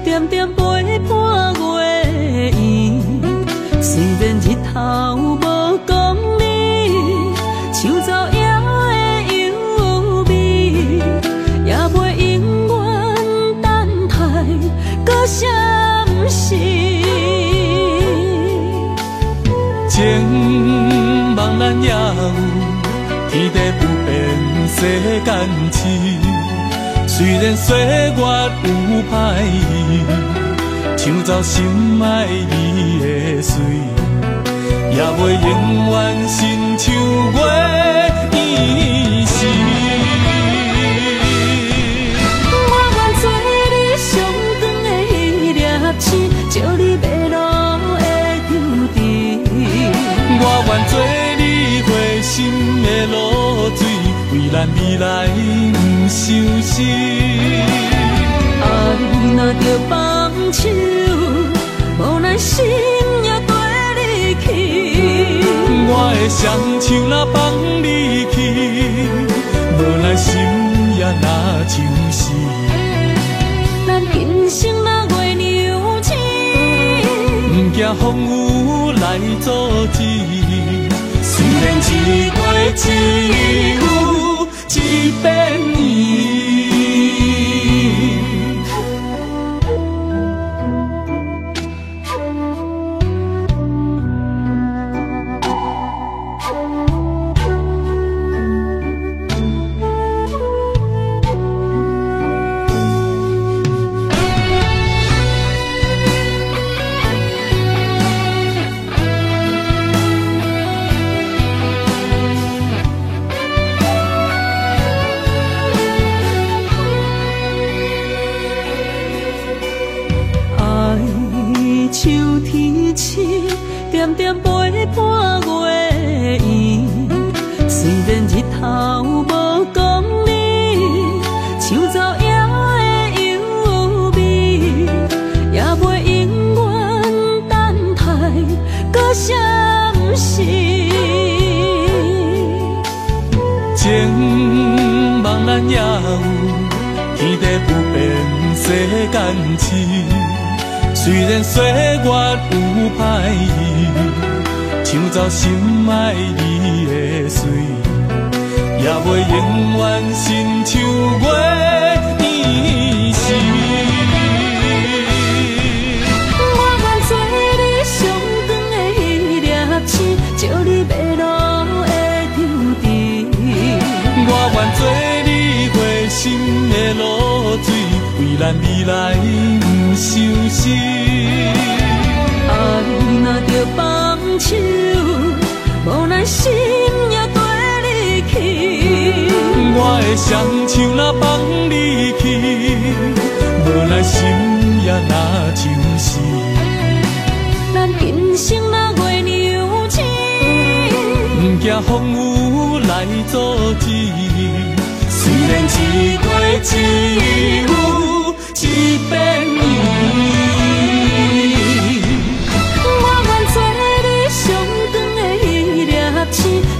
点点陪伴月圆，虽然日头无讲你，唱走夜的幽味，也袂永远等待搁闪逝。情茫然也有天地不变世间事。虽然岁月有歹意，抢走心爱你的水，也袂永远亲像月圆时。我愿做你上长的迄粒星，照你迷路的游程。我愿做你回心的露水，为咱未来不相思。爱若着放手，无奈心也跟你去。我的双手若放你去，无奈心也若像死。咱今生若月娘亲，不惊风雨来阻止。虽然一月一有一变圆。秋天起，点点陪伴月圆。虽然日头无讲你，抢走夜的幽味，也袂永远等待搁闪逝。情茫然也有天地不变世间事。虽然岁月有歹意，抢走心爱你的水，也袂永远亲像月圆时。我愿做你上长的迄粒星，照你迷路的游程。我愿做你回心的露水，为咱未来不相思。爱若着放手，无奈心也跟你去。我的双手若放你去，无奈心也若像死。咱今生若月娘亲，不惊风雨来阻止。虽然一月一有一变圆。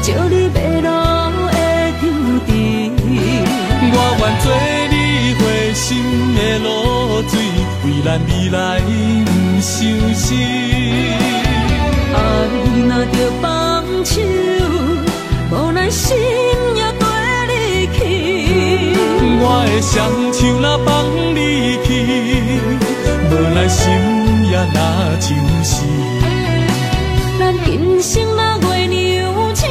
照你迷路的游程，我愿做你回心的露水，为咱未来不相思。爱若着放手，无奈心也跟你去。我的双手若放你去，无奈心也若像死。咱今生若月娘亲，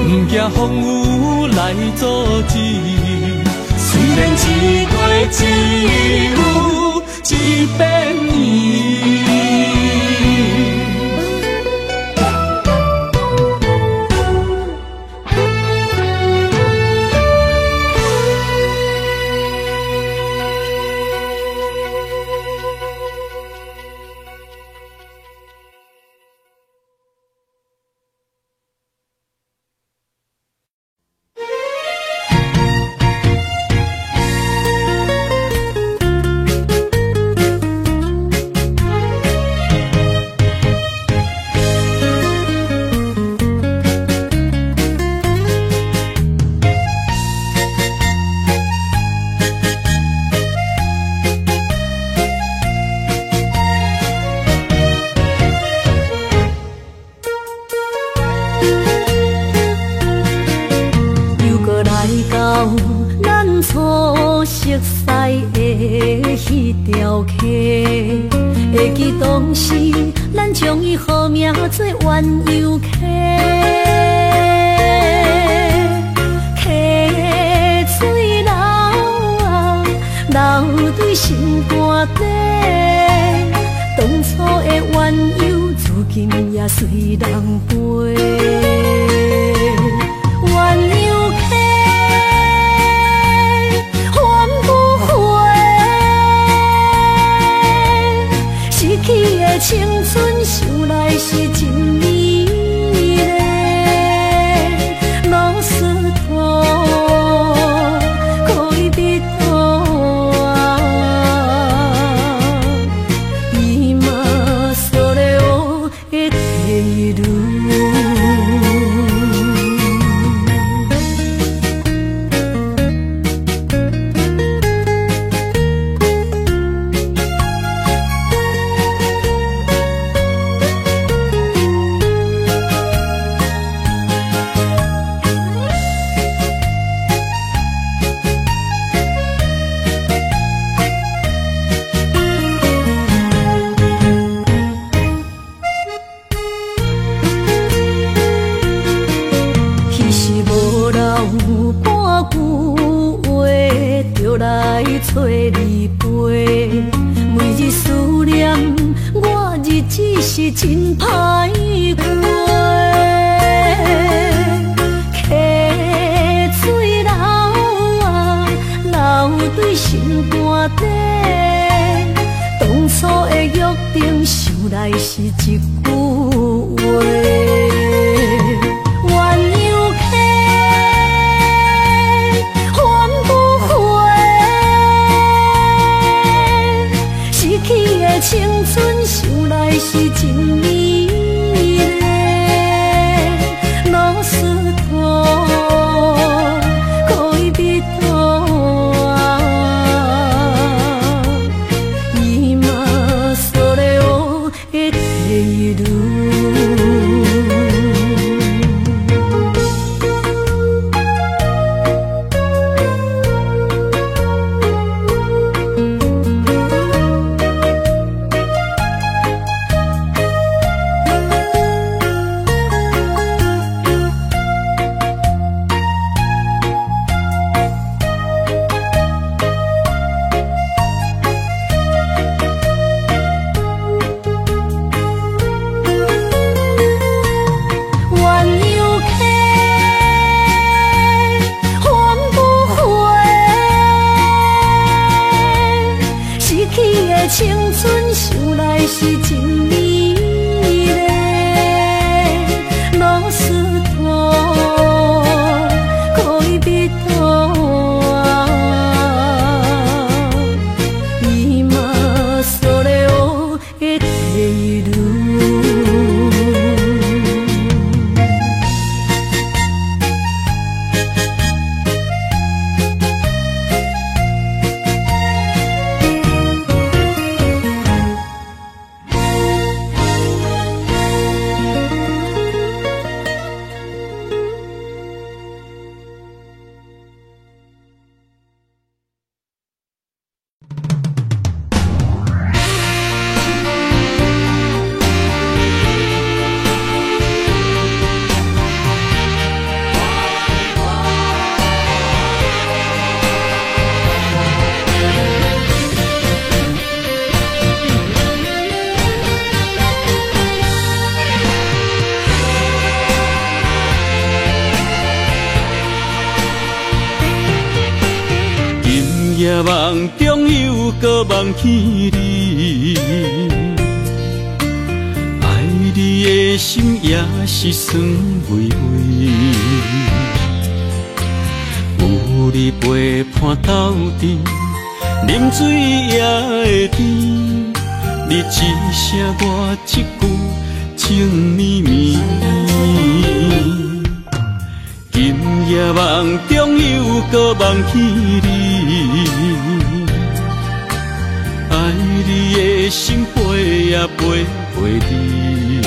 不惊风雨来阻止。虽然一月一有一变圆。记当时，咱将伊号名做鸳鸯溪，溪水流啊，流对心肝底。当初的鸳鸯，如今也随人飞。鸳鸯溪，换不回。失去的青春，想来是真美丽。老师徒，可以比多啊，伊嘛所了的地路。找你陪，每日思念，我日子是真歹过。溪水流啊，流对心肝底。当初的约定，想来是一句话。青春想来是真美丽，老师徒可以比多啊，伊嘛所了的地路。青春想来是真美丽，老师徒可以比多啊，伊嘛所了的地路。夜梦中又搁梦起你，爱你的心也是酸微微。有你陪伴斗阵，啉水也会甜。你一声我一句，情绵绵。今夜梦中又搁梦起你，爱你的心陪也陪你，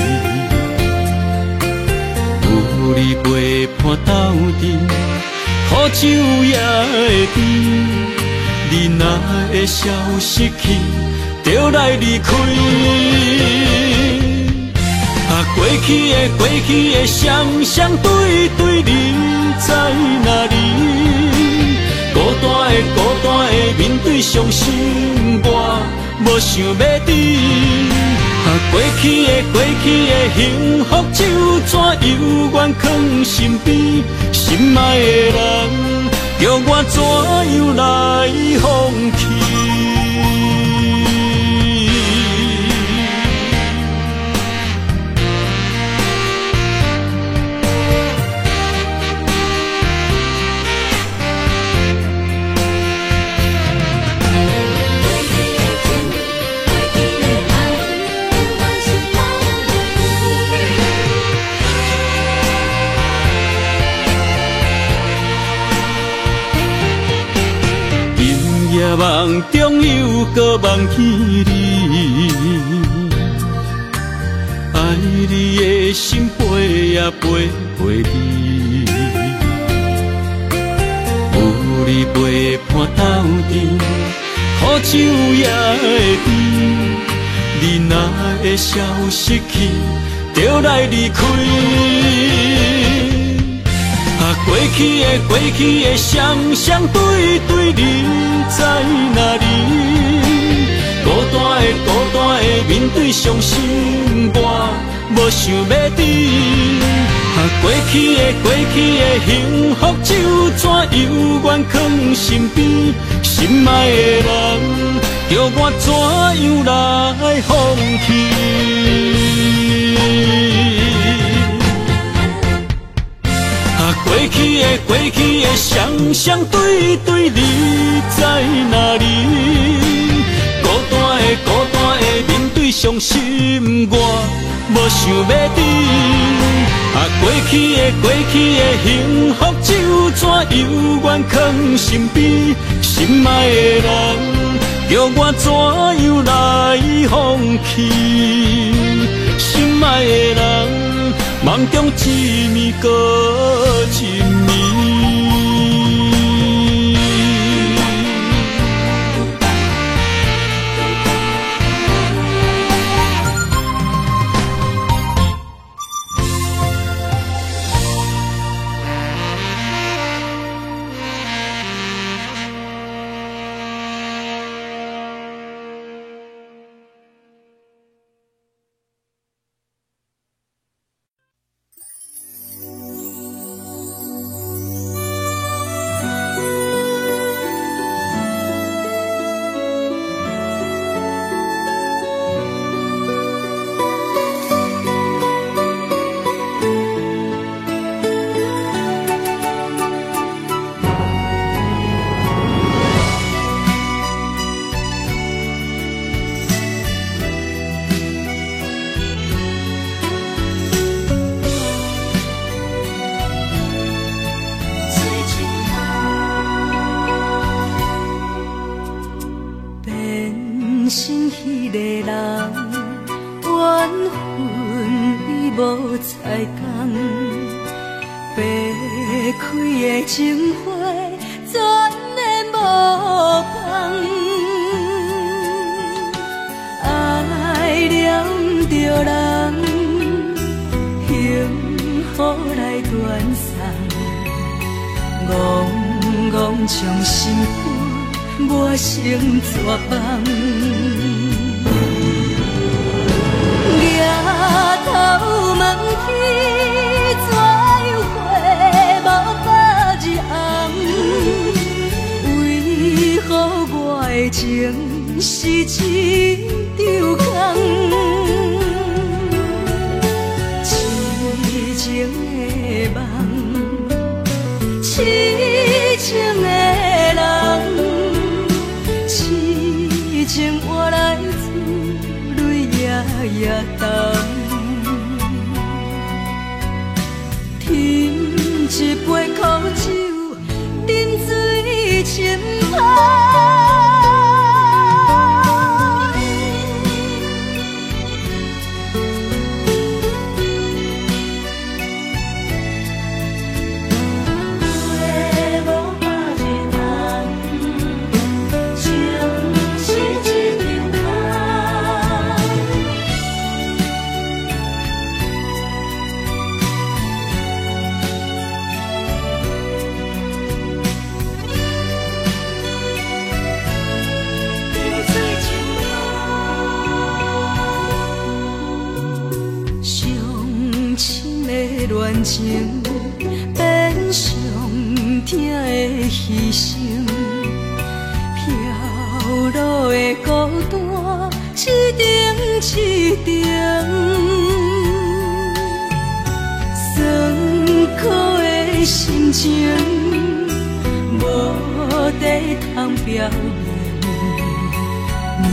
有你陪伴斗阵，苦酒也会甜。你若会消失去，就来离开。过去的双双对对，你在哪里？孤单的面对伤心，我无想要知。过去的幸福就怎犹原藏身边？心爱的人，叫我怎样来放弃？梦中又搁梦见你，爱你的心飞啊飞飞你，有你陪伴斗阵，苦酒也会甜。你若会消失去，就来离开。过去的双双对对，你在哪里？孤单的面对伤心，我无想要知。过去的幸福就怎犹原藏身边？心爱的人，叫我怎样来放弃？过去的双双对对，你在哪里？孤单的面对伤心，我无想要知。过去的幸福就怎犹原藏身边？心爱的人，叫我怎样来放弃？心爱的人，梦中一暝搁一暝。情花全的无芳，爱了着人，幸福来断送，怣怣将心肝，我成怎放？举头问天，怎样花无百日红？为何我的情是一场空？痴情的梦，痴情的人，痴情换来珠泪夜夜澹。添一杯苦酒，饮醉心芳。恋情变上疼的牺牲，飘落的孤单一程一程，酸苦的心情无地通表明，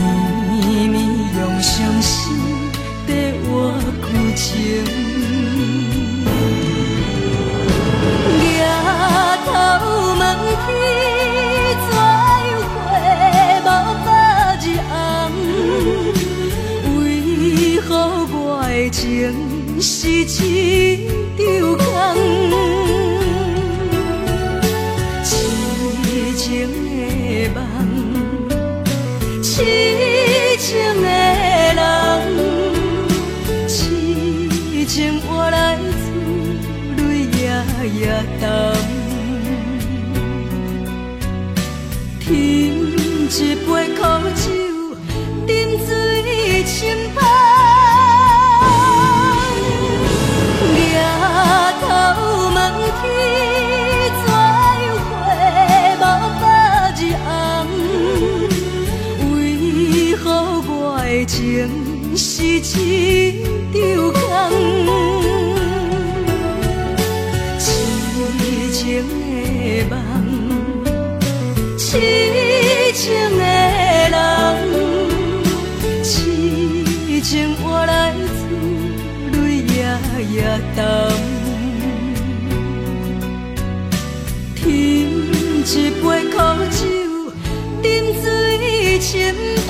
绵绵用伤心在我旧情。抬头问天，怎样回无百日红？为何我的情是一场空？痴情的梦，痴情的人，痴情换来自泪夜夜澹。饮一杯苦酒，饮水深芳。抬头问天，怎样回无百日红？为何我的情是一场空？痴情的梦，痴情的人，痴情换来自泪夜夜澹。饮一杯苦酒，饮水深芳。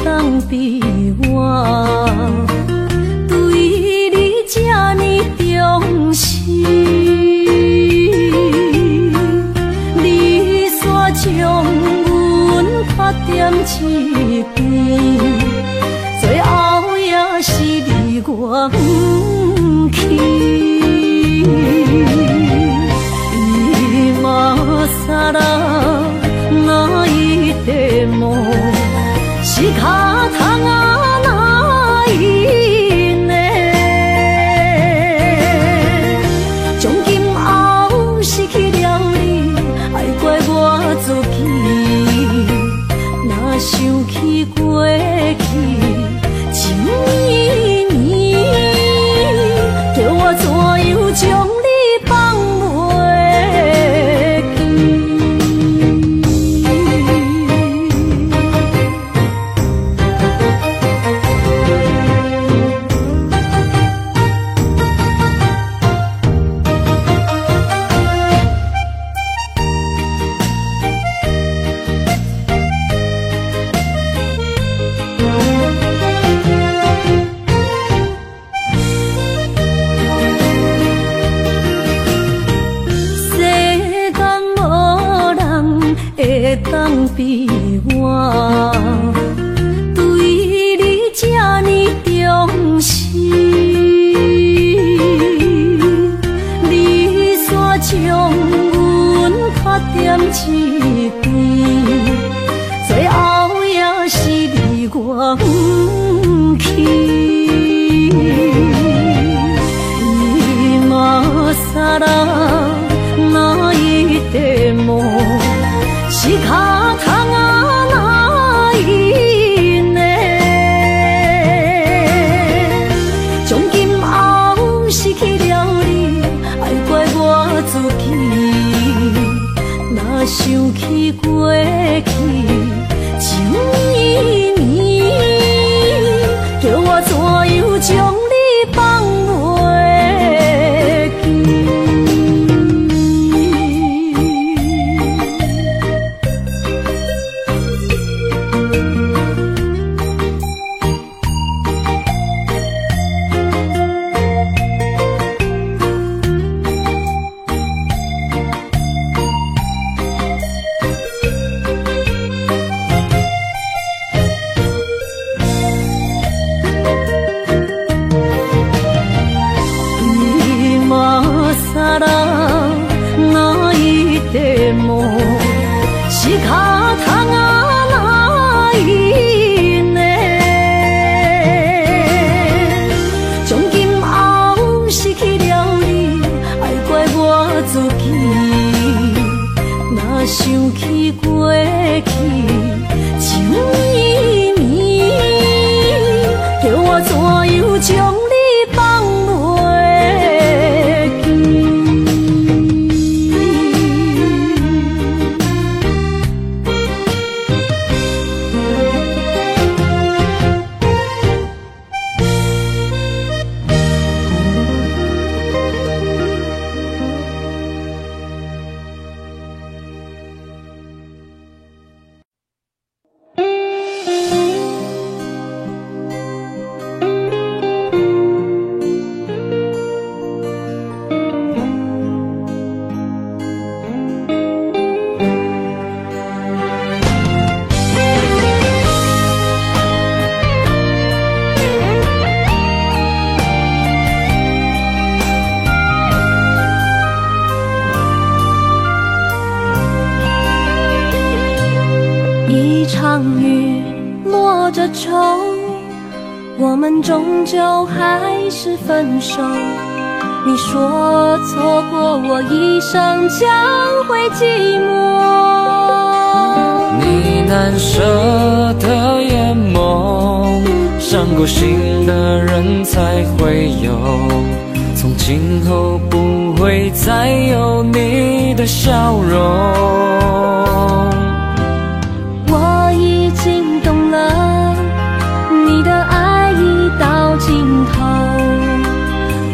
当比我对你这呢重视，你煞将阮拍点一边，最后也是你我不去。今さら泣いても仕方がないね。从今后失去了你，爱怪我自己。若想起过去情绵绵，叫我怎样将你放袂记？当比我对你这呢重视，你煞将阮拍点一边，最后也是你我不去。今さら泣いても仕方がないね。从今后失去了你，爱怪我起过去，情意绵，叫我怎样将你放袂记？想起过去，情意绵，叫我怎样将你放袂记？一场雨落着愁，我们终究还是分手。你说错过我一生将会寂寞，你难舍的眼眸，伤过心的人才会有，从今后不会再有你的笑容。我已经懂了，你的爱已到尽头，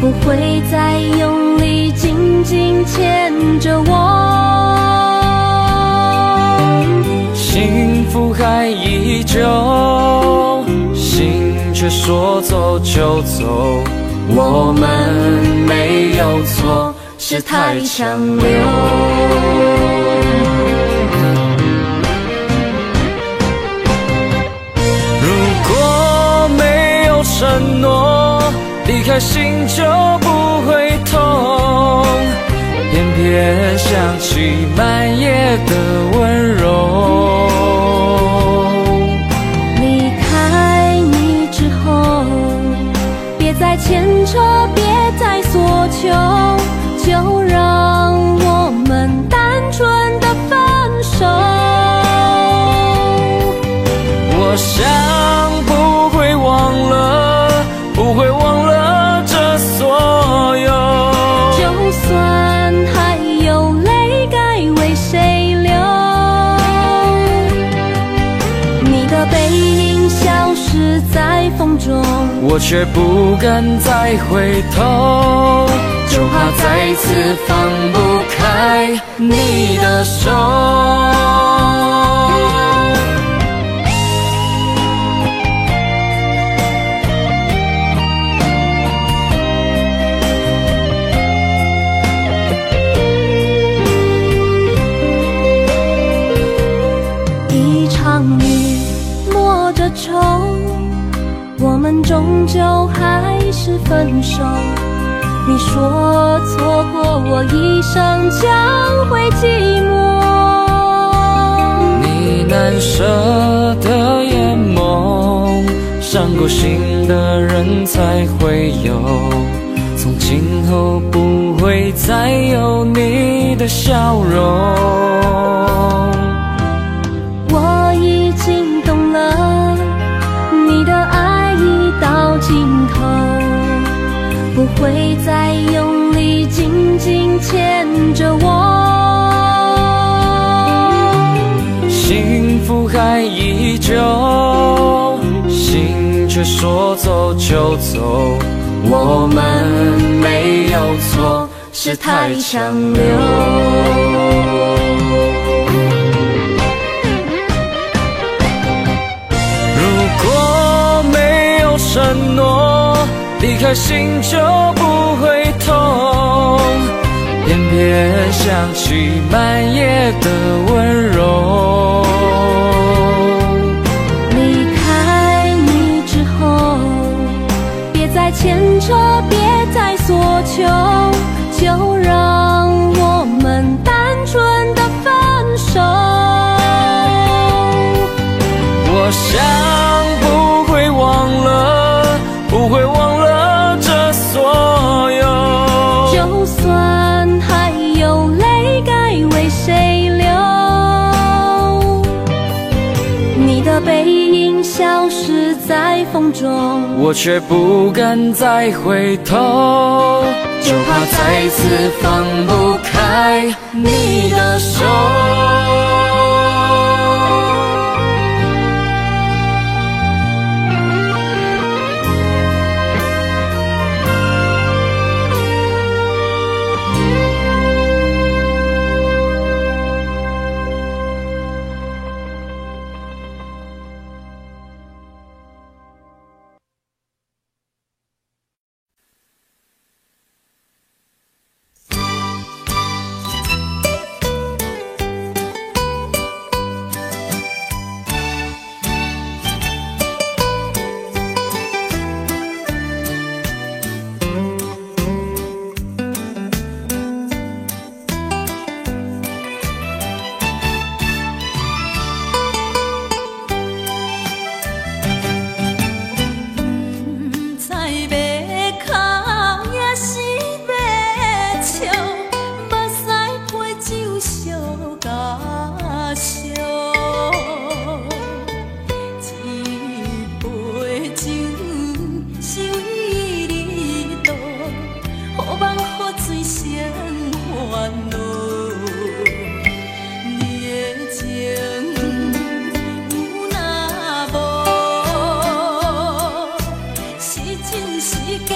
不会再用力紧紧牵着我。幸福还依旧，心却说走就走。我们没有错，是太强留。承诺离开心就不会痛，偏偏想起半夜的温柔。离开你之后，别再牵扯，别再索求，就让我们单纯的分手。我想不会忘了，不会忘了这所有，就算还有泪该为谁流，你的背影消失在风中，我却不敢再回头，就怕再次放不开你的手。愁，我们终究还是分手。你说错过我一生将会寂寞，你难舍的眼眸，伤过心的人才会有，从今后不会再有你的笑容。我已经懂了，你的爱已到尽头，不会再用力紧紧牵着我。福还依旧，心却说走就走。我们没有错，是太强留。如果没有承诺，离开心就不会痛，偏偏想起半夜的温柔。离开你之后，别再牵扯，别再索求，就让我们单纯的分手。我想不会忘了，不会忘了这所有。就算还有泪该为谁流，你的背影消失在风中，我却不敢再回头，就怕再次放不开你的手。你的情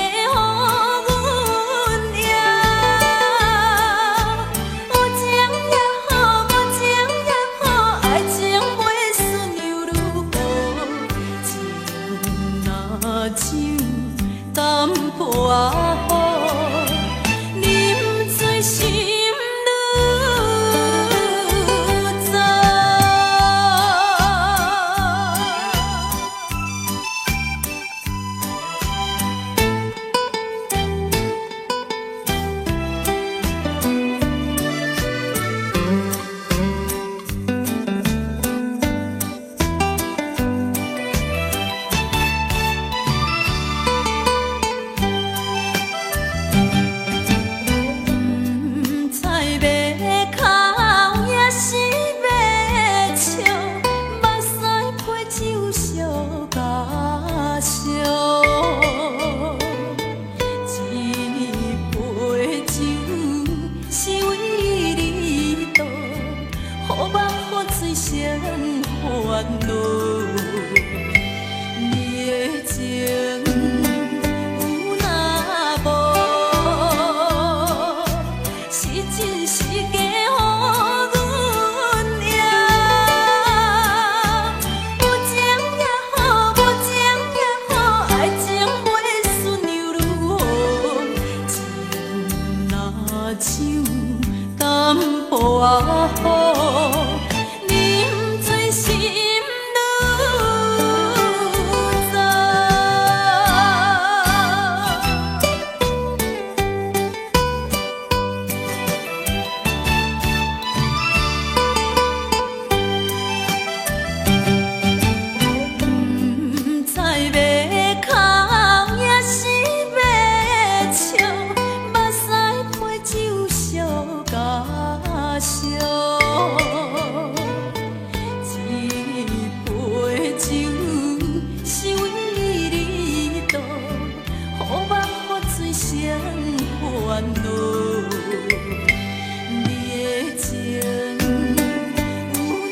有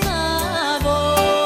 那无？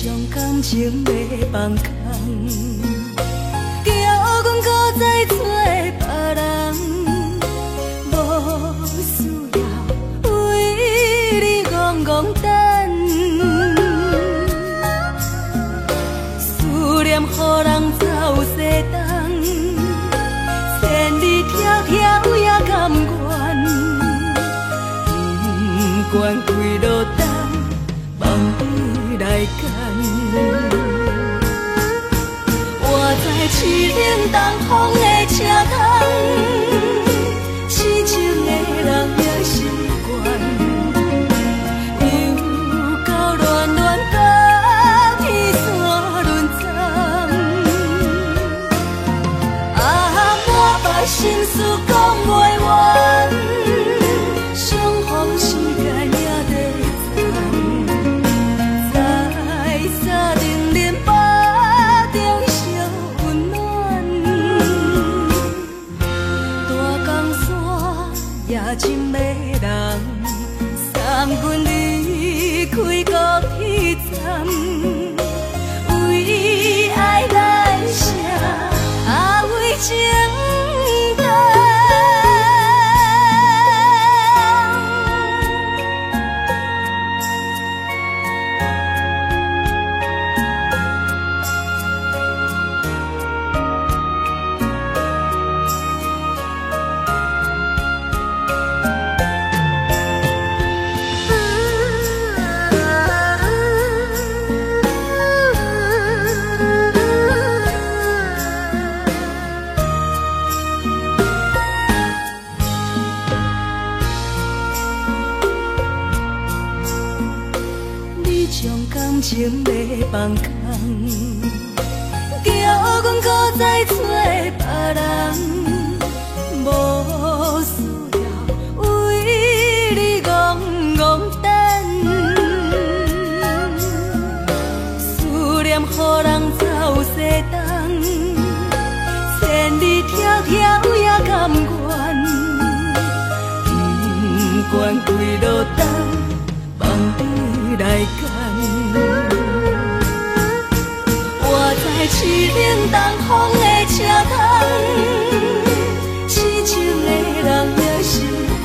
将感情要放空，叫阮搁再找别人，无需要为你戆戆等。思念予人走西东，千里迢迢也甘愿，不管几落冬。梦里来干，我在凄冷东风的车窗，痴情的人也习惯，又到暖暖甲天山轮转，啊，满腹心事讲袂完，相逢时间也在站。真迷人，送阮离开高铁站，为爱来写，啊为情等。情要放空，叫阮搁再找别人，无需要为你戆戆等。思念予人走西东，千里迢迢也甘愿，不管几落冬，梦里来干。凄冷东风的车窗，痴情的人也习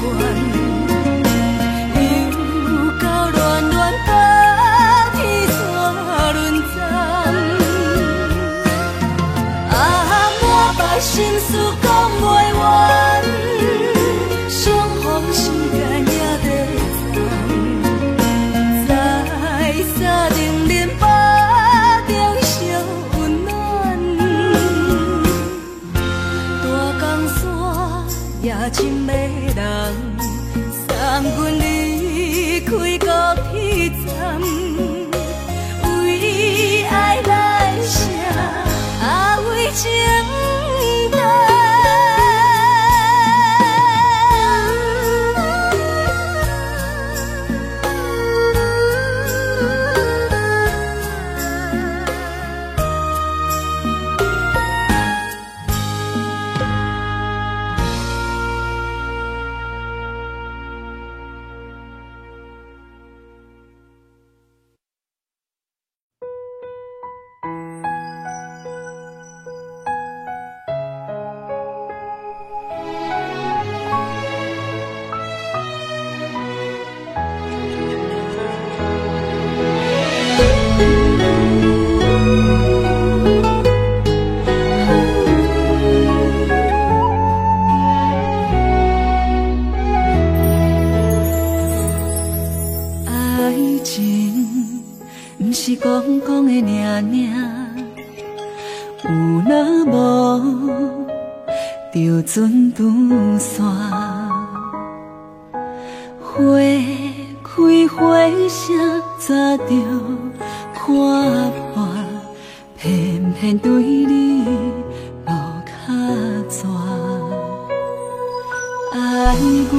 惯，又到暖暖甲天山轮转，啊，满腹心事讲袂完，相逢时间也在站，在山顶林巴。也真迷人，送阮离开高铁站，为爱来写，啊为情等。讲讲的尔尔，有若无就准拄线。花开花谢，早就看破，偏偏对你无脚蛇。爱阮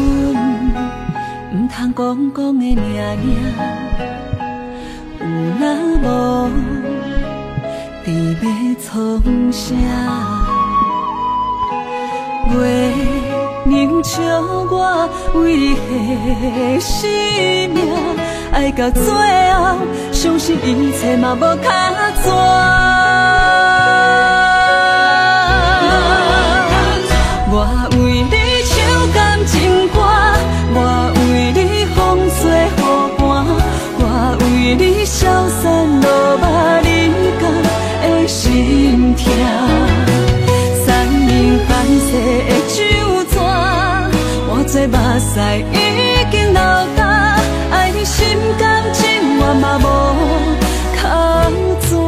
唔通讲讲的尔尔。 有若无，伫要创啥？月凝笑我为你的生命，爱爱到最后，相信一切嘛无较绝。我为你唱感情歌，我为你风吹雨寒，我为你消散落寞人间的心痛。山明海誓的酒泉，我做目屎已经流干，爱你心甘情愿嘛无较绝。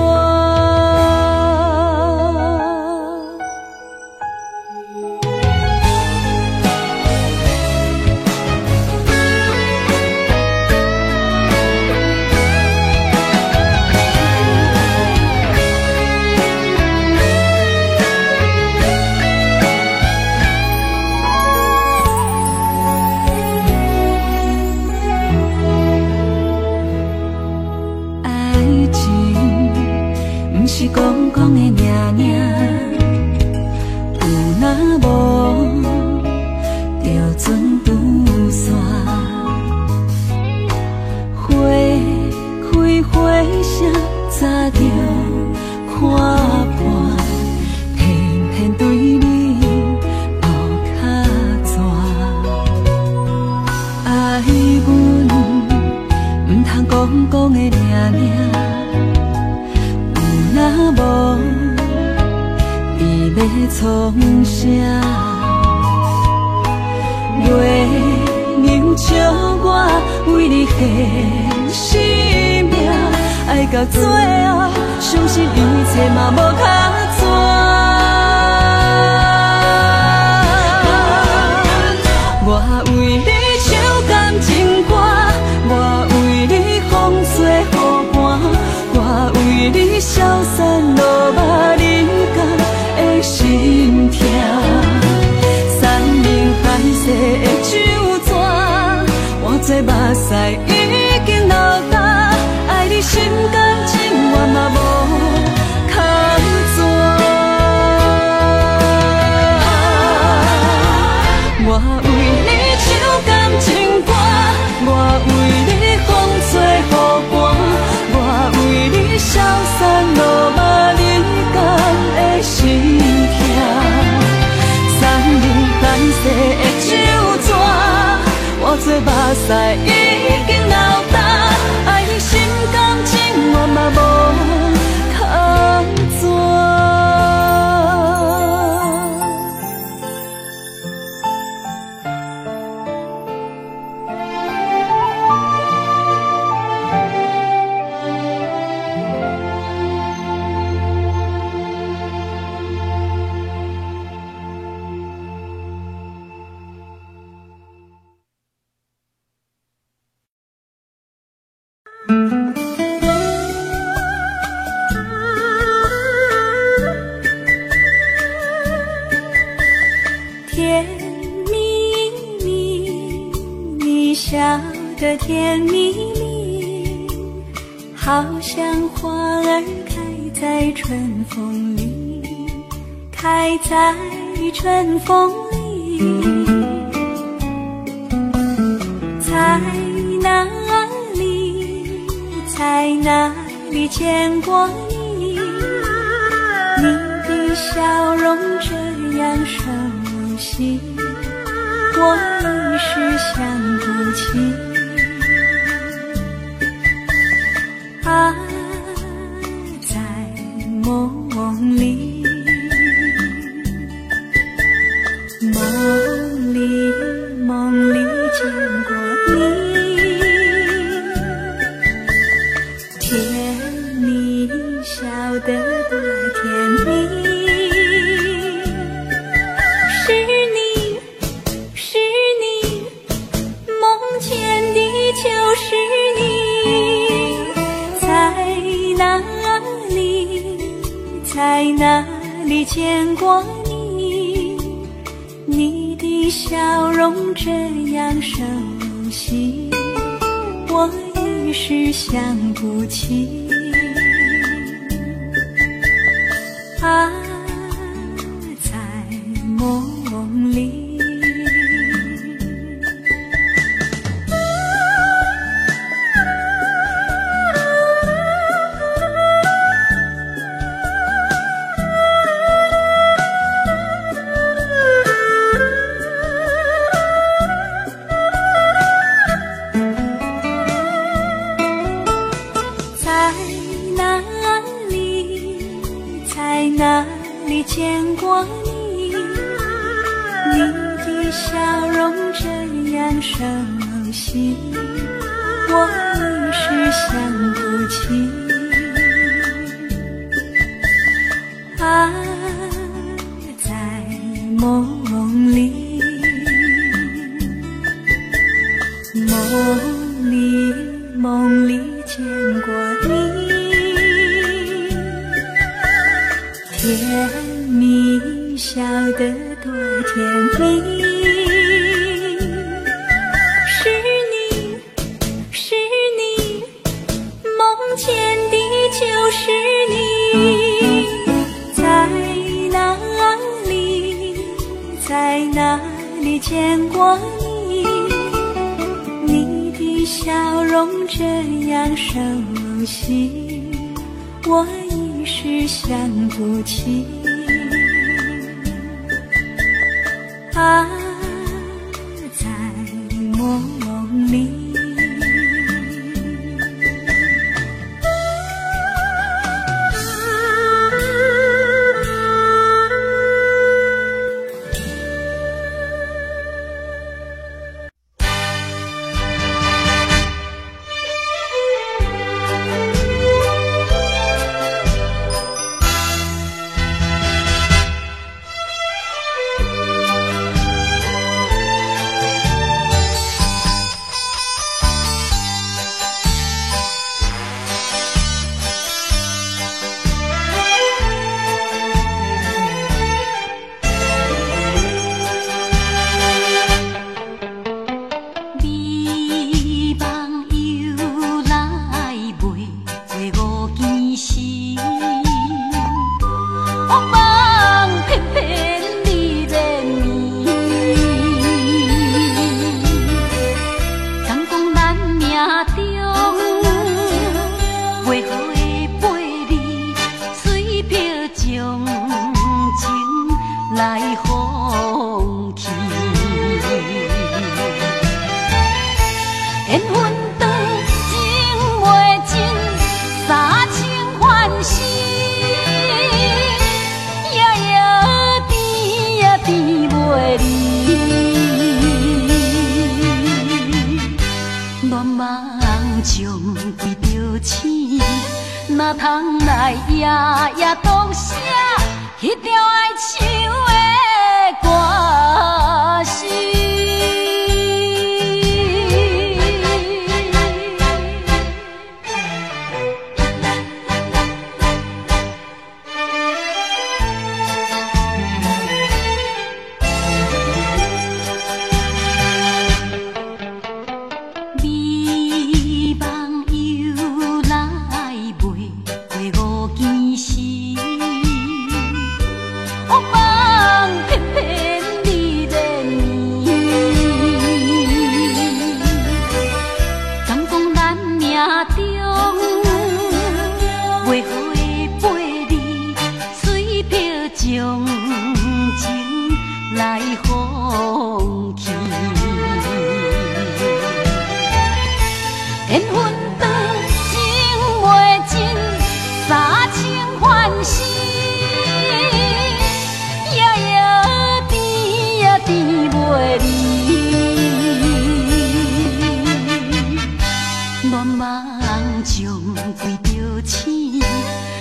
是讲讲的命命，有若无就船拄线，花开花谢早就看破，偏偏对你无较绝。爱阮唔通讲讲的命命。若无，伊要创啥？月娘笑我为你献生命，爱到最后，相信一切嘛无较绝。我为你唱感情歌，我为你风吹雨寒，我为你消散落寞人间的心痛。山明海誓的酒泉，我做目屎已经流干，爱你心甘情愿嘛无较绝。我为你唱感情歌，我为你风吹雨寒，我为你消散落寞人间的心痛。山明海誓的酒泉，我做目屎已经流干，爱你心甘情愿嘛无较绝。甜蜜蜜，你笑得甜蜜蜜，好像花儿开在春风里，开在春风里。在哪里，在哪里见过你？你的笑容这样熟悉，我一时想不起。啊，在梦里，梦里，梦里见过你，甜蜜笑得多甜蜜。就是你，在哪里，在哪里见过你？你的笑容这样熟悉，我一时想不起。啊，在梦里。样熟悉，我一时想不起。爱在梦里，梦里梦里见过你，甜蜜笑得多甜蜜。见的就是你，在哪里，在哪里见过你？你的笑容这样熟悉，我一时想不起。爱在梦里。哪通来夜夜当写迄条爱唱的歌词？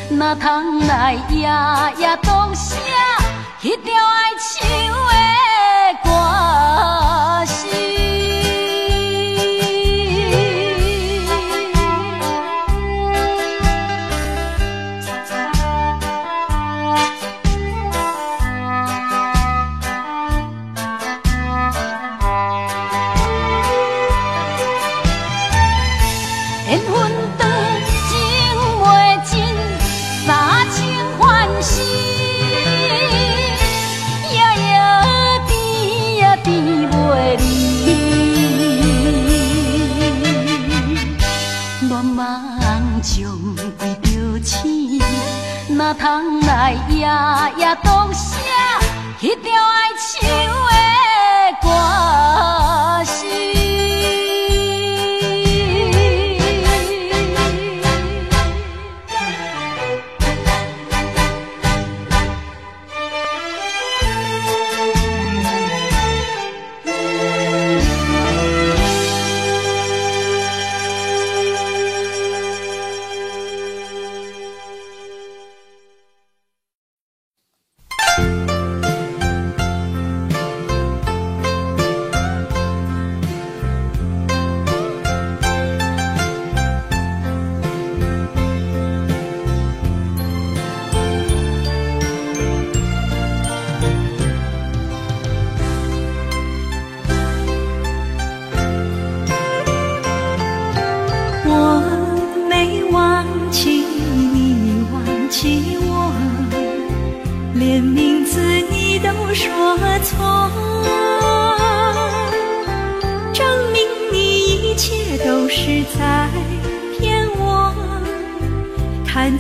哪通来夜夜当写迄条爱唱的歌词？缘分长，情袂尽。三情欢喜，夜夜甜呀甜袂离。恋梦将归着醒，哪通来夜夜当写迄条爱唱的歌词？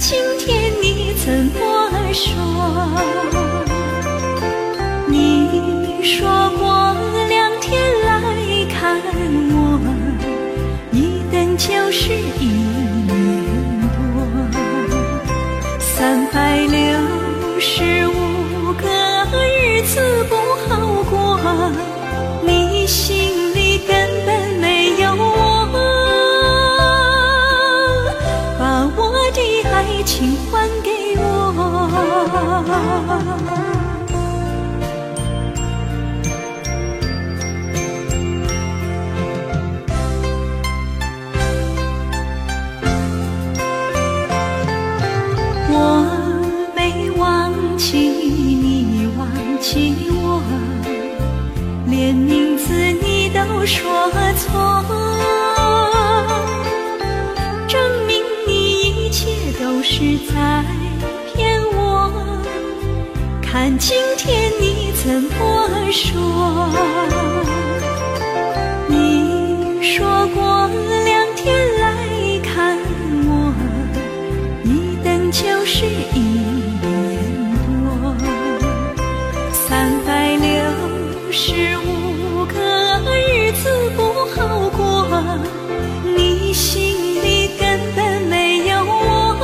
今天你怎么说？你说过2天来看我，一等就是1年多，365个日子不好过，你心里根本没有我，把我的爱情还给我。我没忘记你忘记我，连名字你都说错，证明你一切都是在骗我。看今天你怎么说？你说过2天来看我，一等就是1年多，365个日子不好过，你心里根本没有我，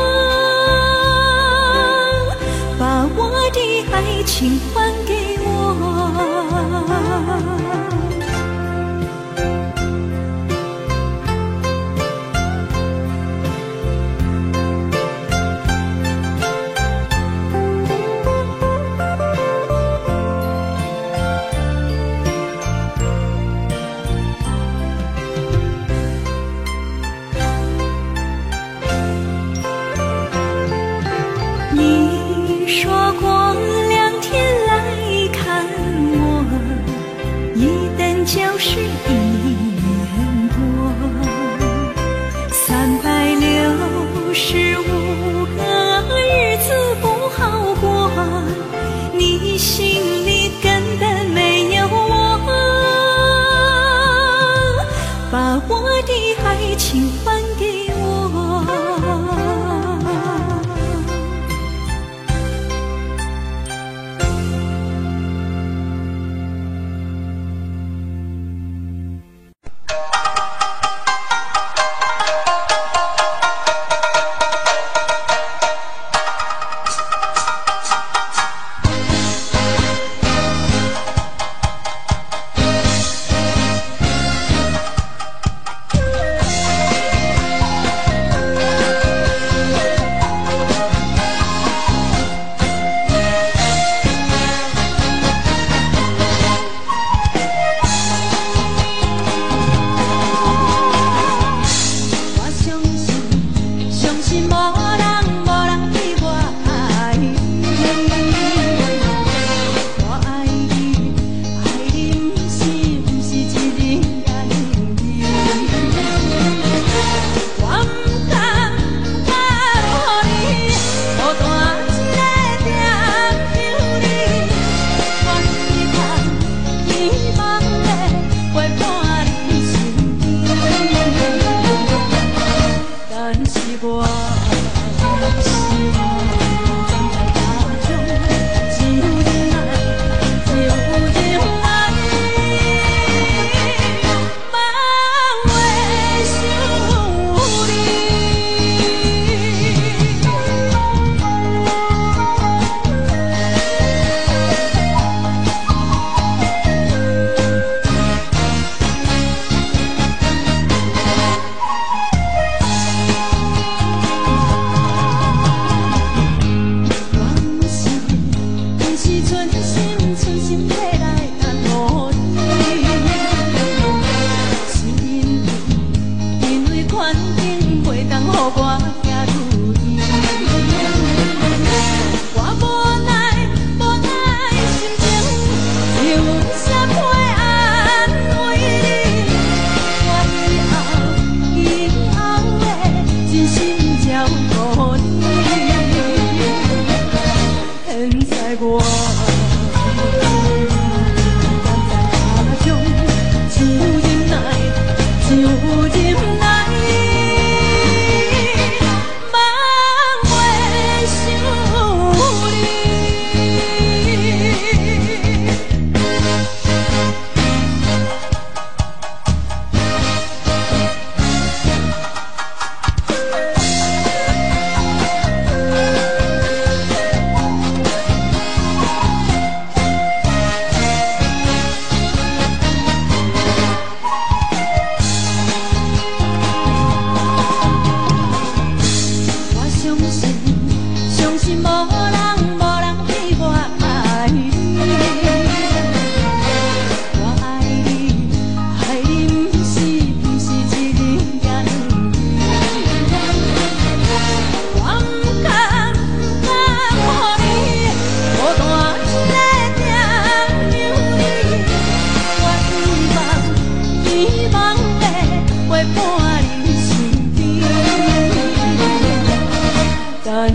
把我的爱情还给我。你说过2天来看我，一等就是1年多，365个日子不好过，你心里根本没有我，把我的爱情还给我。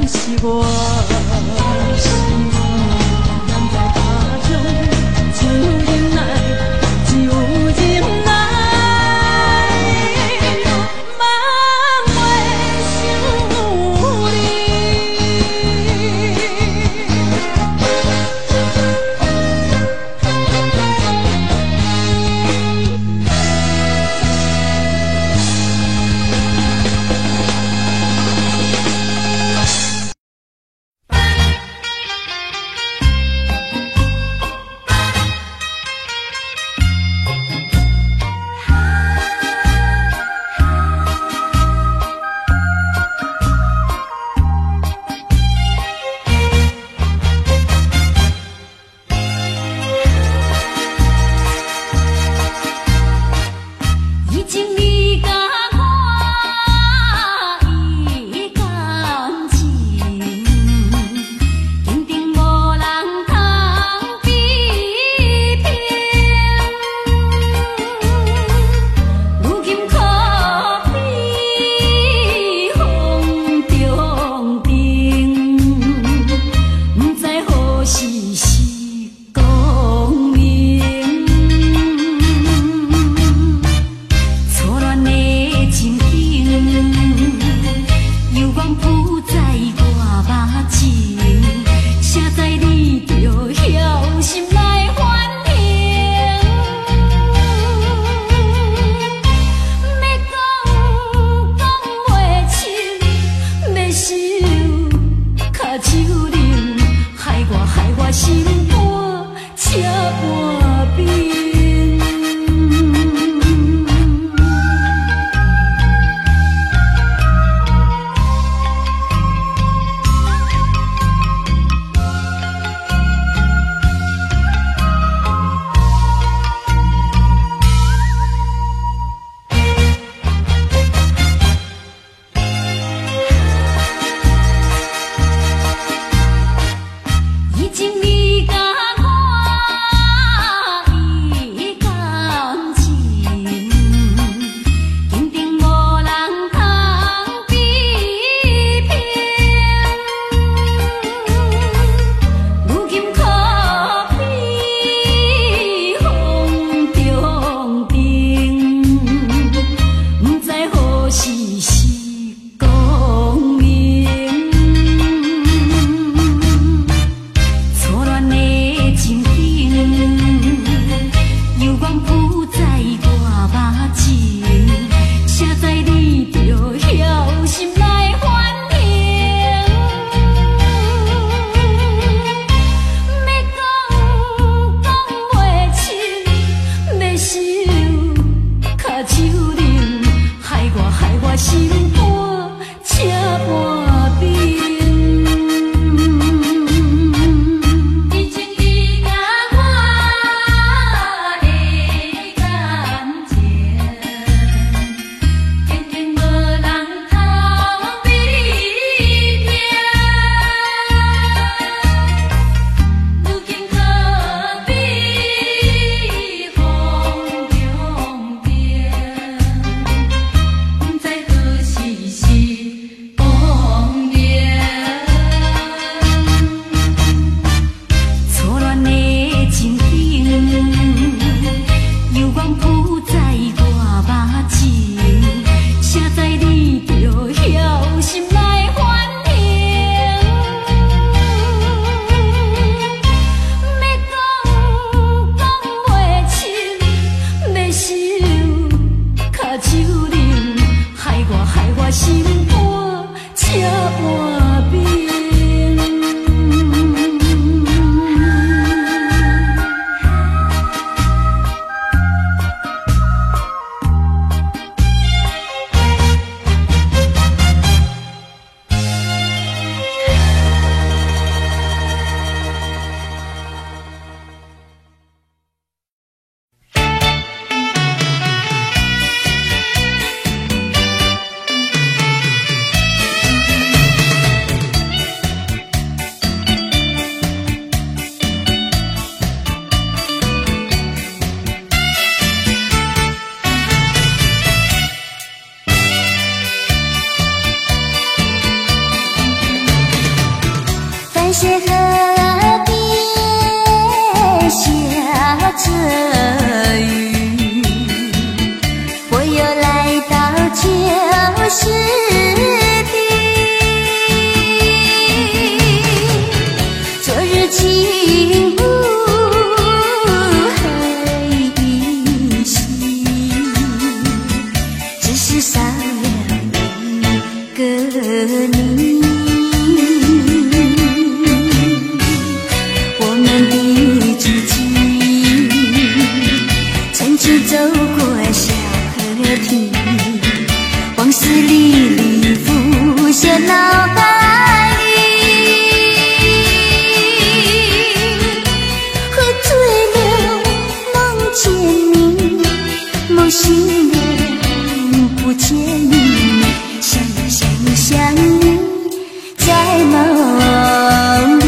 是我。咱在家乡只有忍耐，只有忍耐，梦袂想你。些河边下着雨，我又来到旧时地。昨日情不黑依稀，只是少了一个你。走过小河堤，往事历历浮现脑海里，喝醉了梦见你，梦醒了不见你，想你在梦里。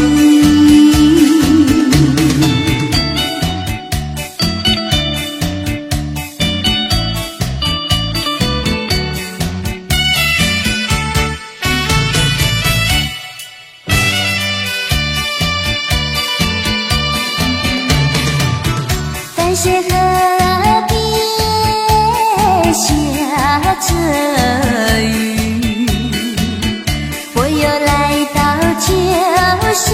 淡水河边下着雨，我又来到旧时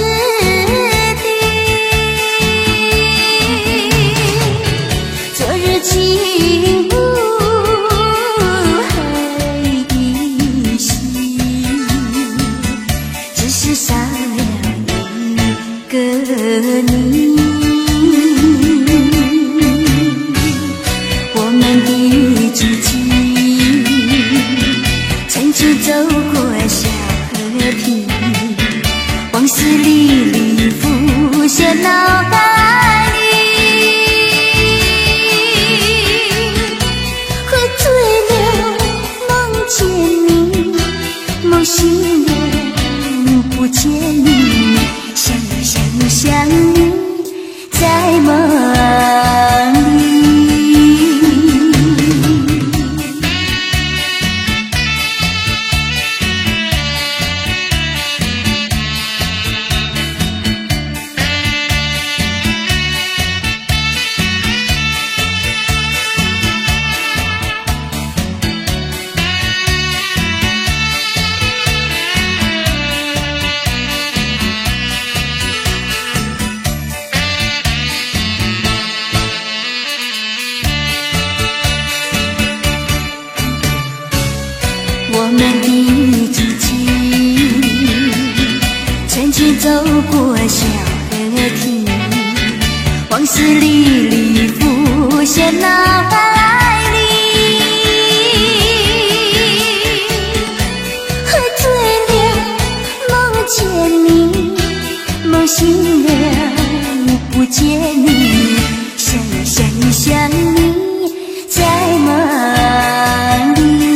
地。昨日情不黑依稀，只是少了一个你。曾经走过小河堤，往事历历浮现脑海里，喝醉了梦见你，梦醒了不见你，想你在梦里。我们的激情，曾经走过小河堤，往事历历浮现脑海里，喝醉了梦见你，梦醒了不见你，想你在梦里。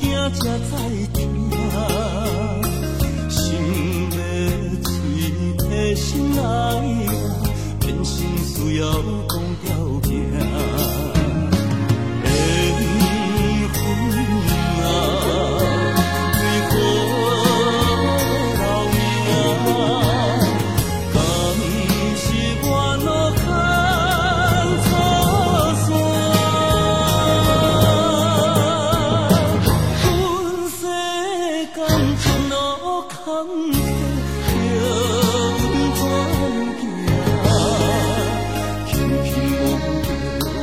才知听，心要嘴提心爱我，变成需要讲条件。缘分啊，为何留名？敢是我脑空错算？阮世间前路坎坷，叫阮怎行？轻轻望着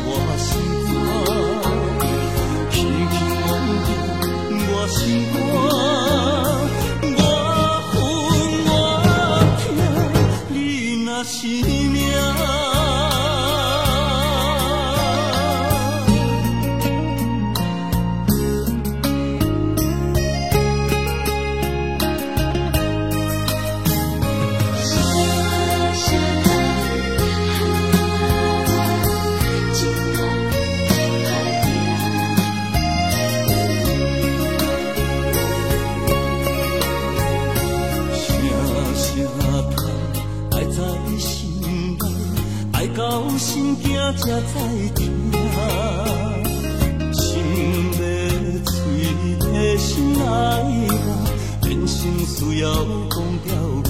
我心肝，轻轻望着我心肝，我恨我痛，你若是命。到心惊才知听，心要嘴提心爱我，变成需要讲条件。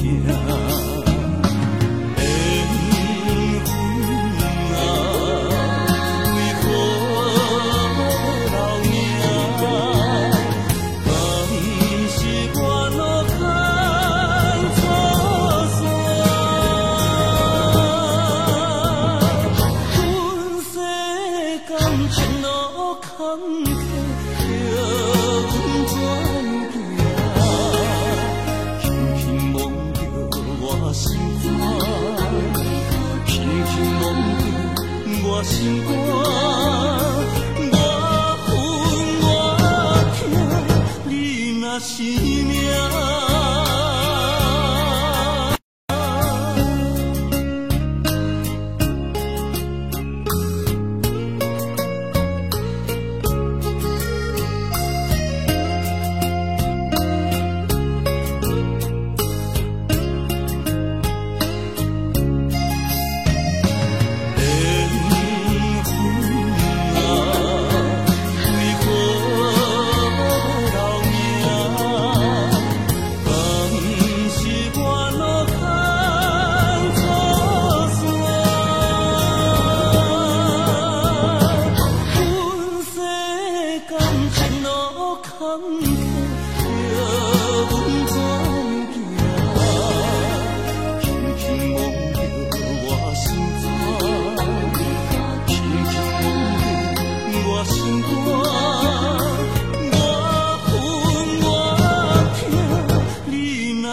我心肝，我恨我痛，你若是命。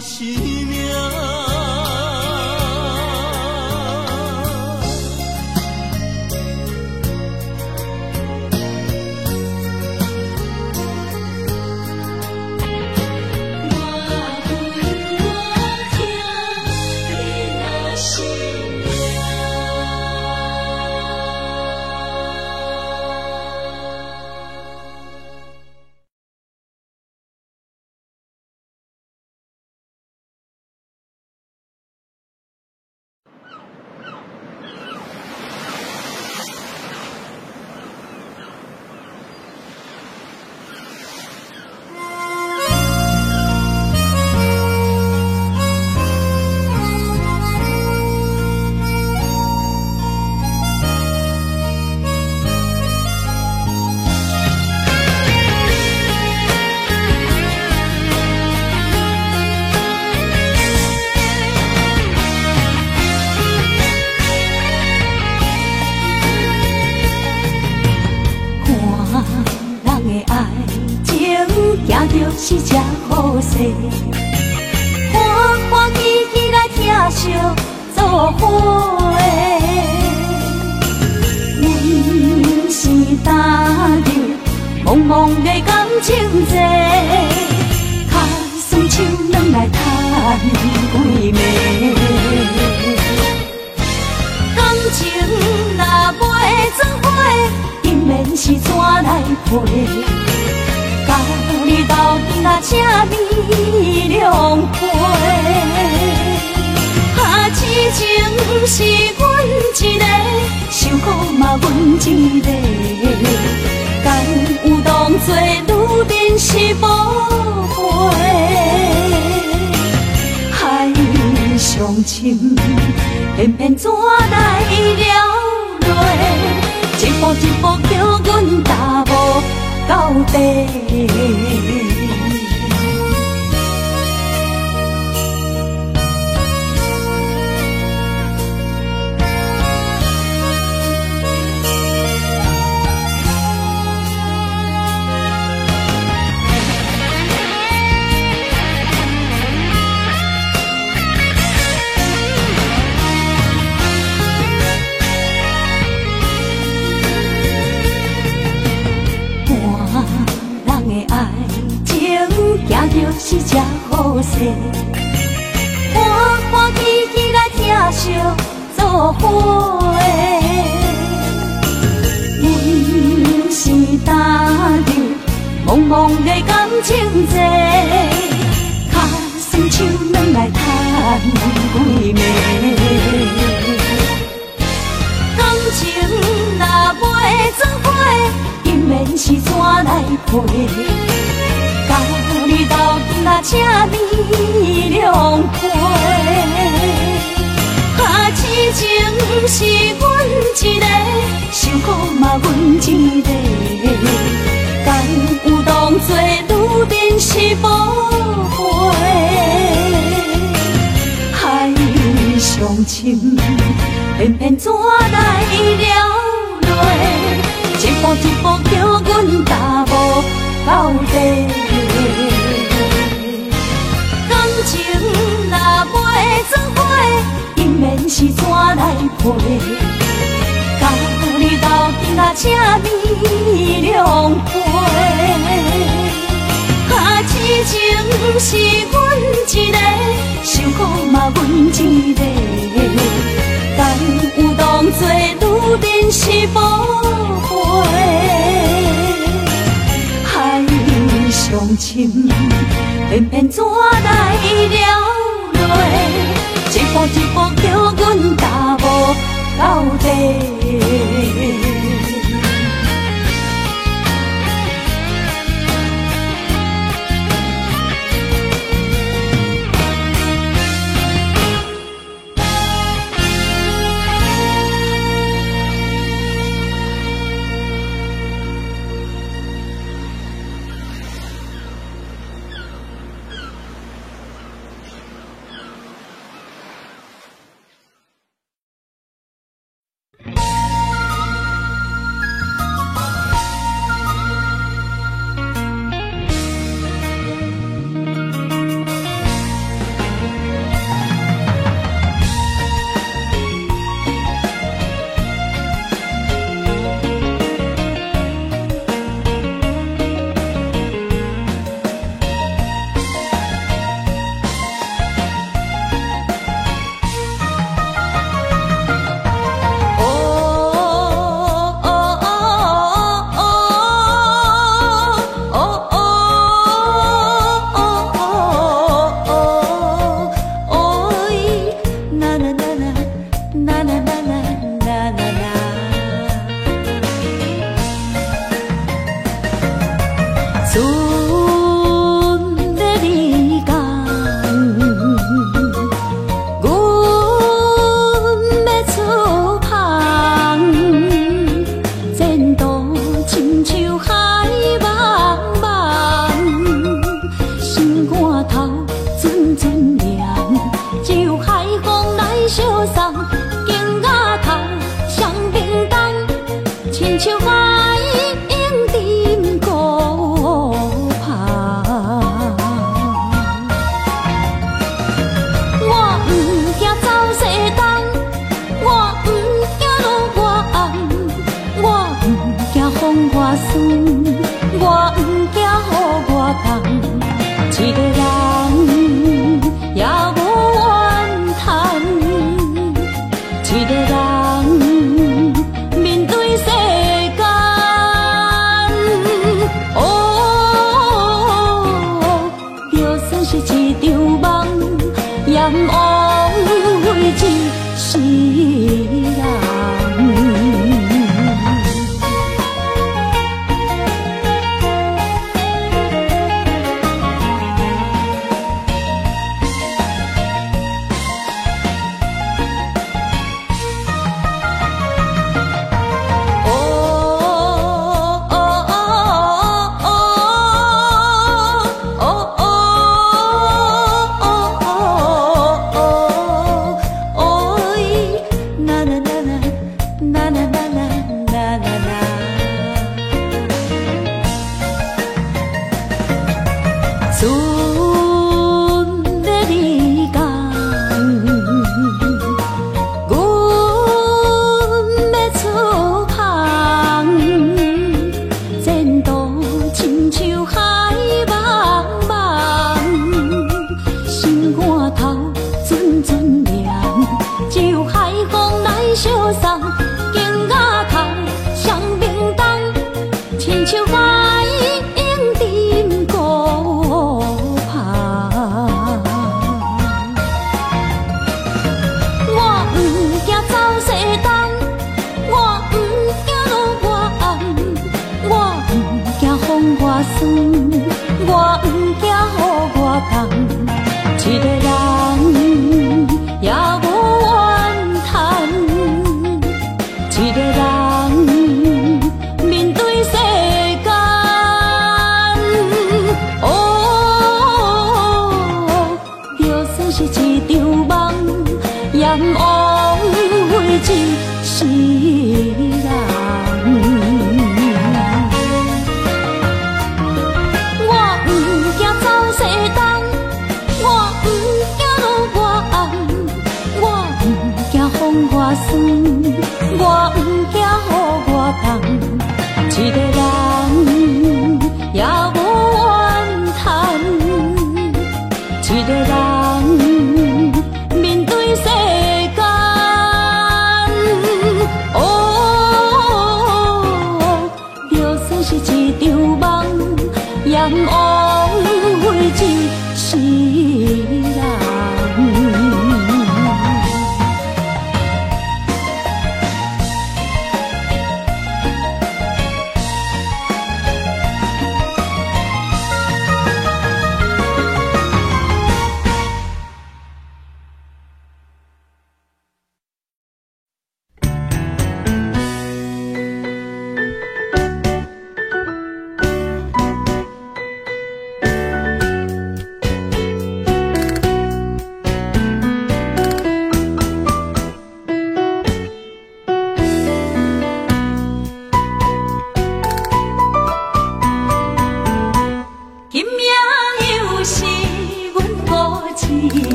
是命。是这好势，欢欢喜喜来听相作伙的。阮是踏入茫茫的感情债，卡算手软来赚几暝。感情若袂做伙，因免是怎来陪？你斗阵啊，请你谅会。啊，痴情是阮一个，受苦嘛阮一个，敢有当作女人是无悔？海上深，偏偏怎来了落？一步一步叫阮踏无到底。行就是这好势，欢欢喜喜来疼惜做伙。阮是担着茫茫的感情债，脚酸手软来叹几暝。感情若袂做伙，因免是怎来陪？甲你斗阵啊，请你谅会。啊，痴情是阮一个，受苦嘛阮一个，敢有当作女人是无悔？海上深，偏偏怎来了落？一步一步叫阮踏无到底。感情若袂做伙，因免是怎来陪？甲你斗阵啊，请你谅会。啊，痴情是阮一个，受苦嘛阮一个，敢有当作女人是无悔？上深，偏偏怎来了落？一步一步叫阮踏无到底。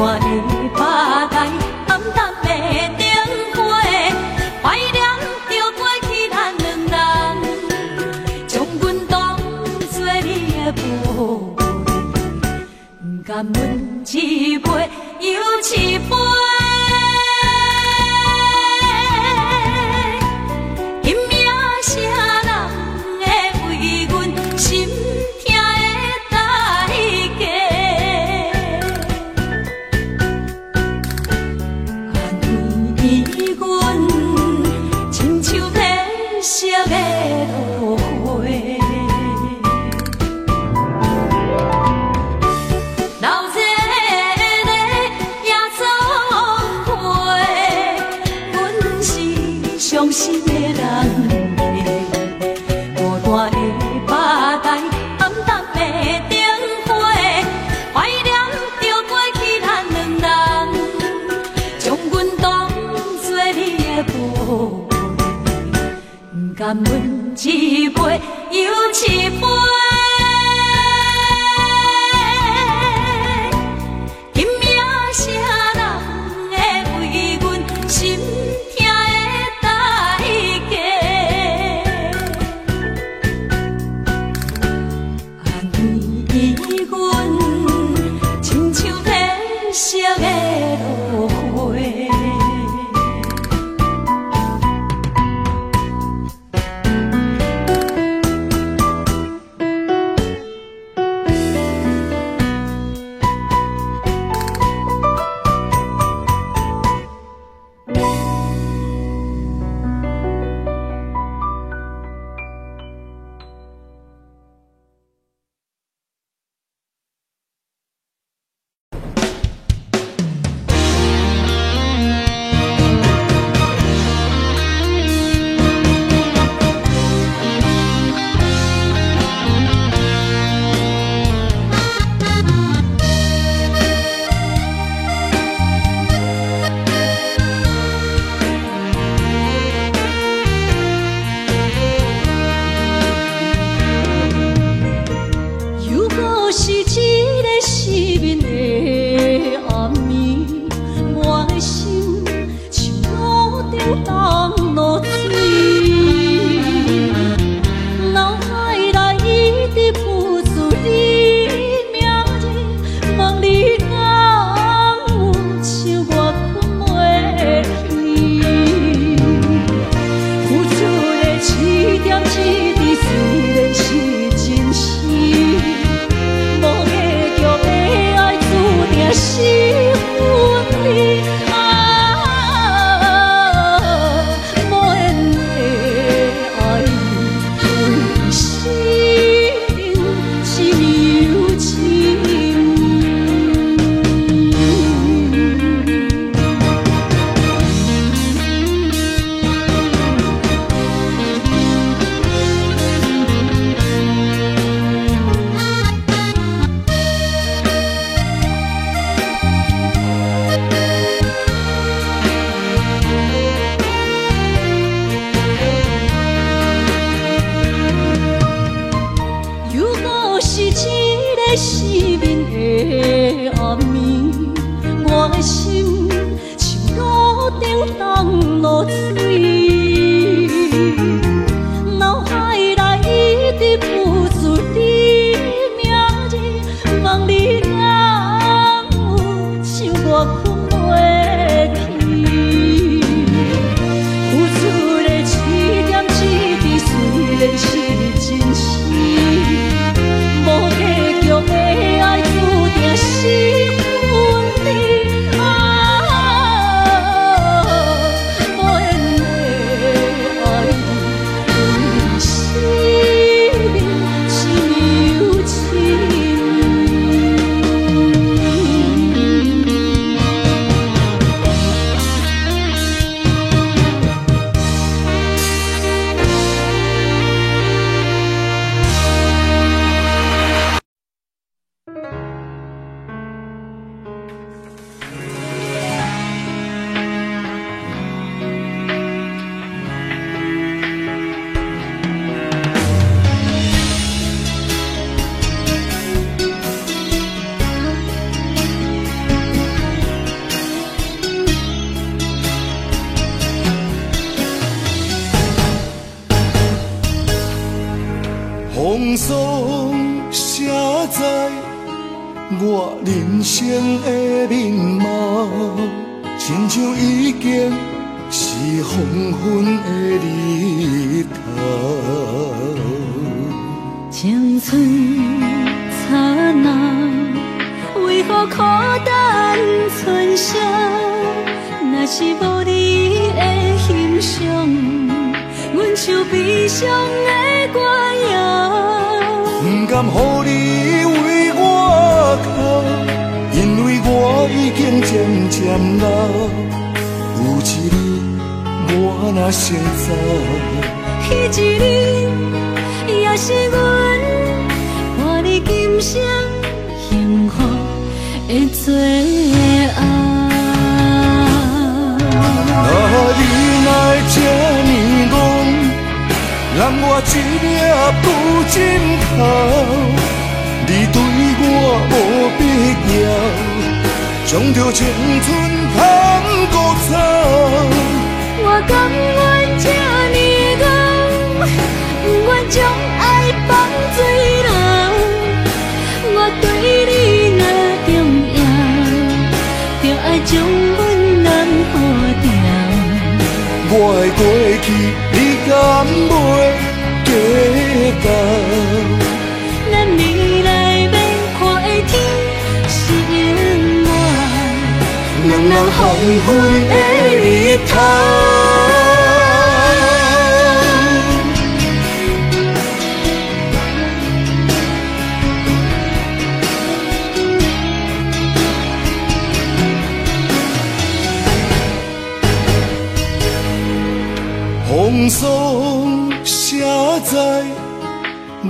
大的巴台，暗淡的灯花，怀念一杯。因命啥人会为阮心痛的代价？安慰阮，亲像褪色的落花。老热热也作伙，阮是伤心的人。孤单的巴台，暗淡的灯火，怀念着过去咱两人，将阮当作你的宝贝，不甘阮一杯又一杯。因命啥人会为阮心痛的代价？安慰阮，亲像褪色的落花。如果是一个失眠的暗暝，我的心像路顶东落水，脑海内一直浮出你名字，望你敢有像我困袂去，付出的一点一滴虽然是真实。无结局的爱，注定是分离。无缘的爱，为生是有情。如果是一个失眠的暗暝，我的心像路顶东落水，脑海内一直浮出你名字，望你敢有像我困袂去，付出的一点一滴虽然是真实。无结局的爱，注定是分离。无缘的爱，为生是有情。风霜声在我人生的面貌，亲像已经是黄昏的日头。青春刹那，为何孤单剩下？若是无你的欣赏，阮像悲伤的歌谣。不甘予你为我哭，因为我已经渐渐老。有一日我若先走，彼一日也是阮看你今生幸福的最后。你若会这呢戆，揽我一粒不枕头，你对我无必要，将着青春通古走。我甘愿这呢戆，不愿将爱放水流。我对你若重要，就爱将阮人付掉。我的过去，你敢袂记到？咱未来要看的天是永远，两人黄昏的日头。风霜写在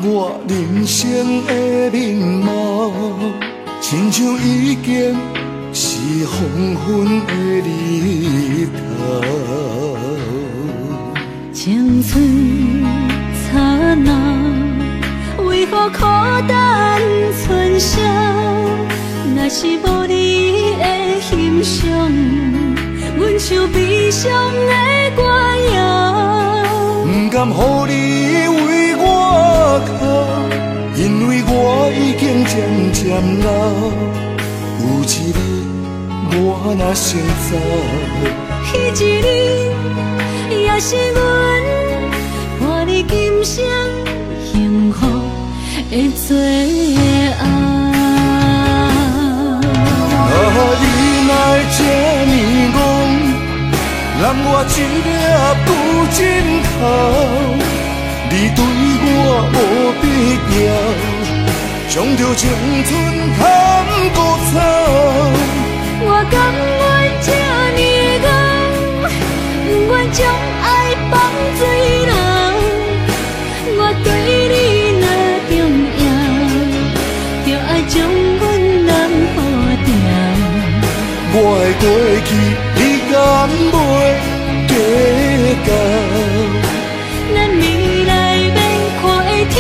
我人生的面貌，亲像已经是黄昏的日头。青春刹那，为何孤单剩下？若是无你的欣赏，阮像悲伤的歌谣。不甘予你为我哭，因为我已经渐渐老。有一日我若先走，彼一日也是阮看你今生幸福的最后。你若会这呢戆，揽我一粒不枕头，你对我无必要，将着青春通古走。我甘愿这呢戆，不愿将爱放水流。我对你若重要，就爱将阮人付掉。我的过去，你敢袂记到？咱未来要看的天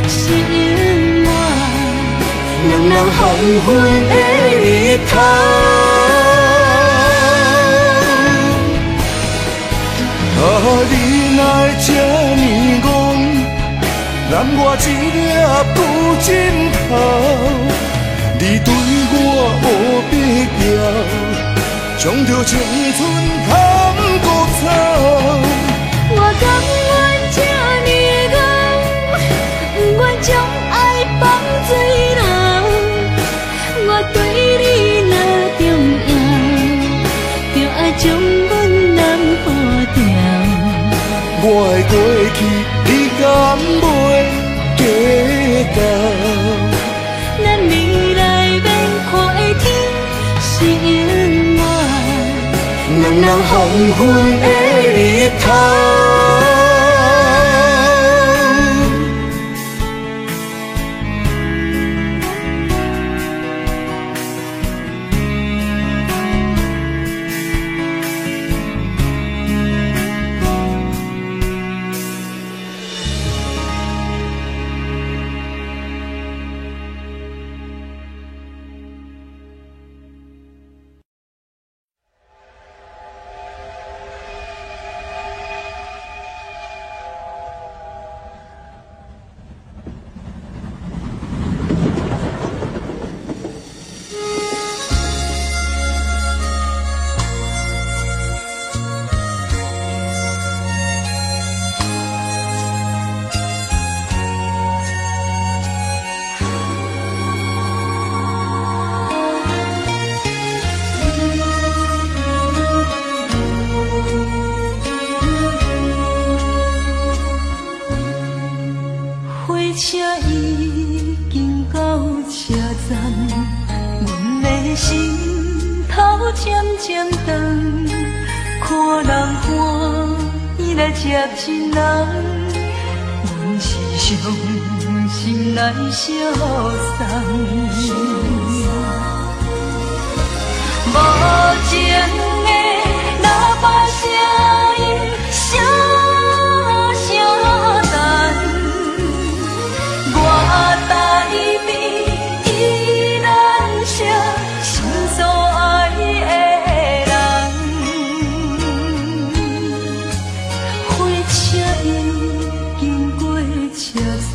是永远，两人黄昏的日头。你若会这呢戆，揽我一粒不枕头，你对我无必要，将着青春通古走。我甘愿这呢戆，不愿将爱放水流。我对你若重要，就爱将阮人付掉。我的过去，你敢袂记到？咱未来要看的天是永远，两人黄昏的日头。渐渐长，看人欢喜来接亲人，阮是伤心来相送。无情的喇叭声音，声声等，我台边依然写心所爱的人。火车已经过车站，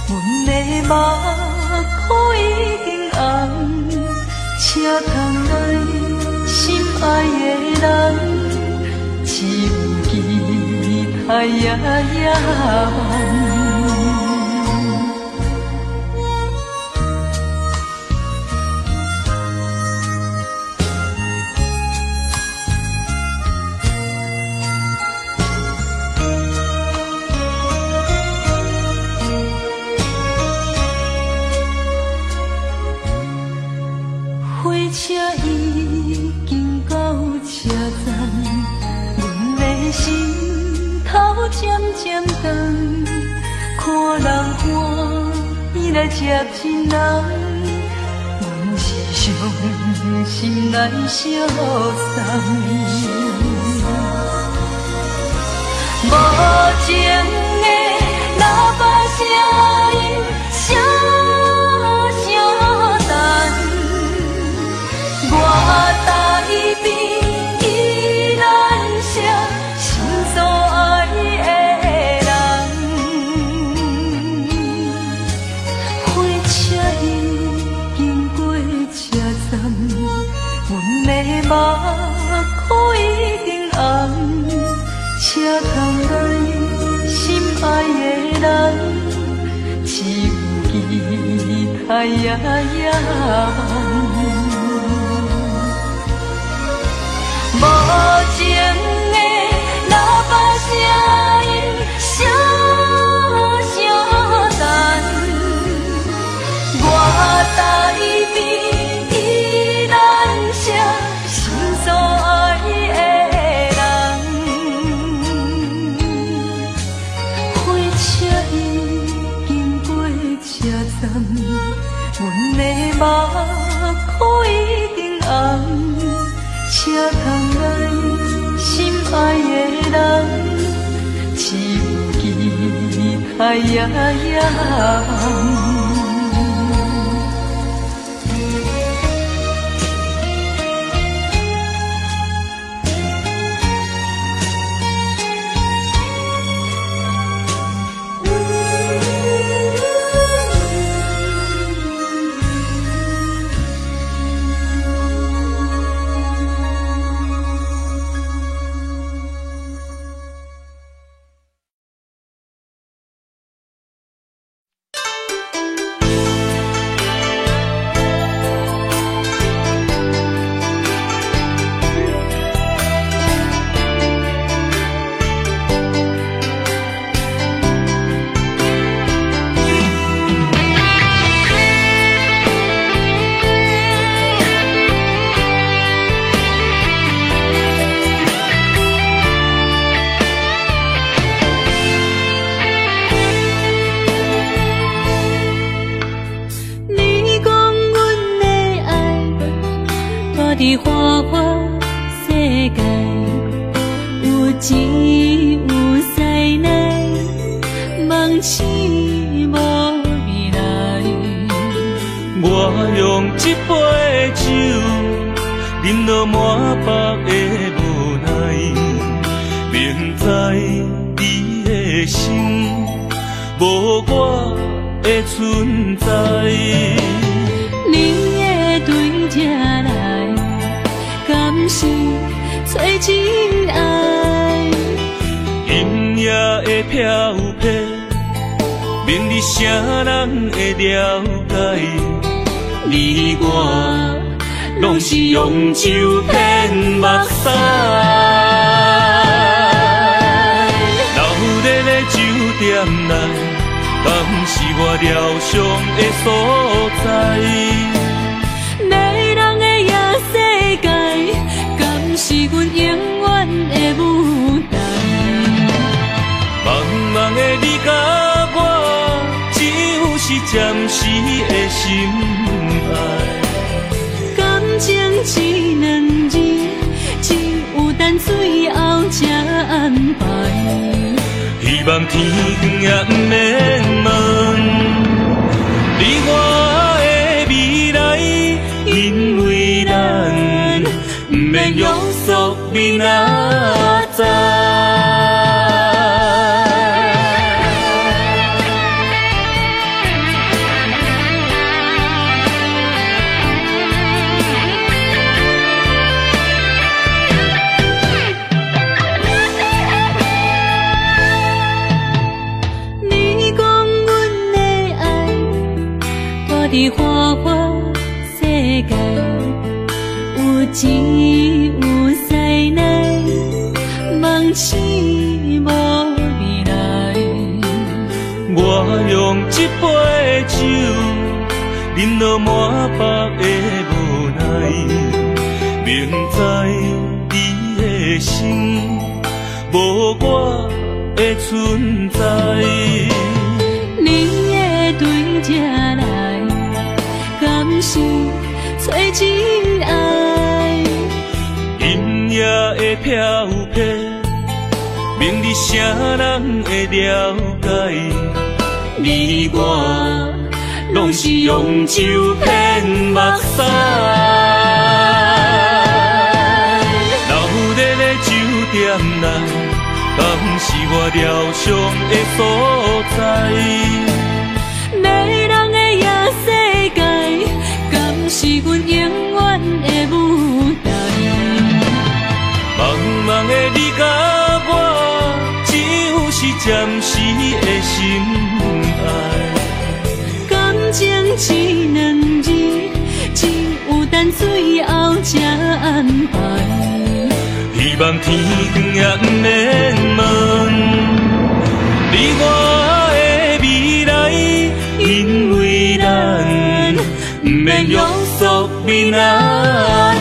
阮的目眶已经红，车窗内心爱的人，只有期待夜夜梦。火车已经到车站，阮的心头渐渐长，看人欢喜来接亲人，阮是伤心来相送。无情的喇叭声音，声声等。我台边依然写心所爱的人，火车已经过车站，阮的目眶已经红，车窗内心爱的人，只有期待夜夜梦。无情的喇叭声音，声声等，我台边依然写心所爱的人。火车已经过车站，阮的目眶已经红，车窗内心爱的人，只有期待夜夜梦。伫花花世界，有钱有势来，梦醒无未来。我用一杯酒，饮落满腹的无奈，明知伊的心无我的存在。你的对这来，敢是找真爱？阴夜的飘泊，明日谁人会了解？你我拢是用酒骗目屎，流热的酒店内，敢是我疗伤的所在？迷人的夜世界。是阮永远的舞台。茫茫的你甲我，只有是暂时的心爱。感情一两字，只有等最后才安排。希望天光也不免问，你我的未来，因为咱不免约束明仔载。伫花花世界，有钱有势来，梦醒无未来。我用一杯酒，饮落满腹的无奈，明知伊的心无我的存在。你的对这来，敢是找真爱？音乐的飘飘，明日谁人会了解？你我拢是用酒骗目屎，留在咧酒店内，敢是我疗伤的所在？迷人的夜世界，敢是阮永远的舞台？茫茫的你甲我，只有是暂时的心爱。感情一两字，只有等最后才安排。希望天光也不免问，你我的未来，因为咱不免约束明仔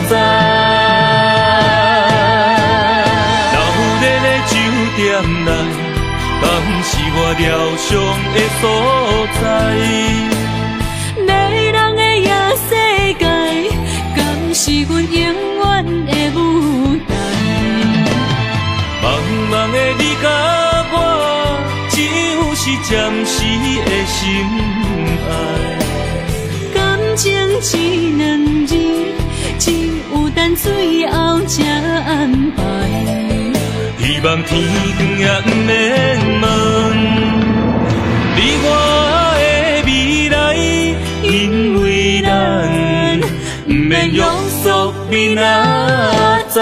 载。留在咧酒店内，敢是我疗伤的所在？迷人的夜世界，敢是阮永远的舞台？茫茫的你甲我，只有是暂时的心爱。感情一两字，只有等最后才安排。希望天光也不免问，你我的未来，因为咱不免约束明仔载。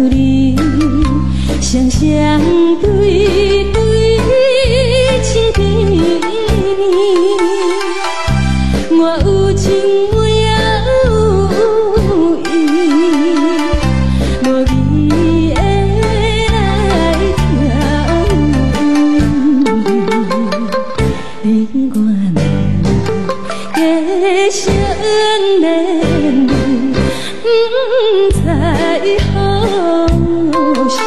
你，双双对对情甜蜜。我有情我也有意，无味的来听。你我两个相恋，不知何时。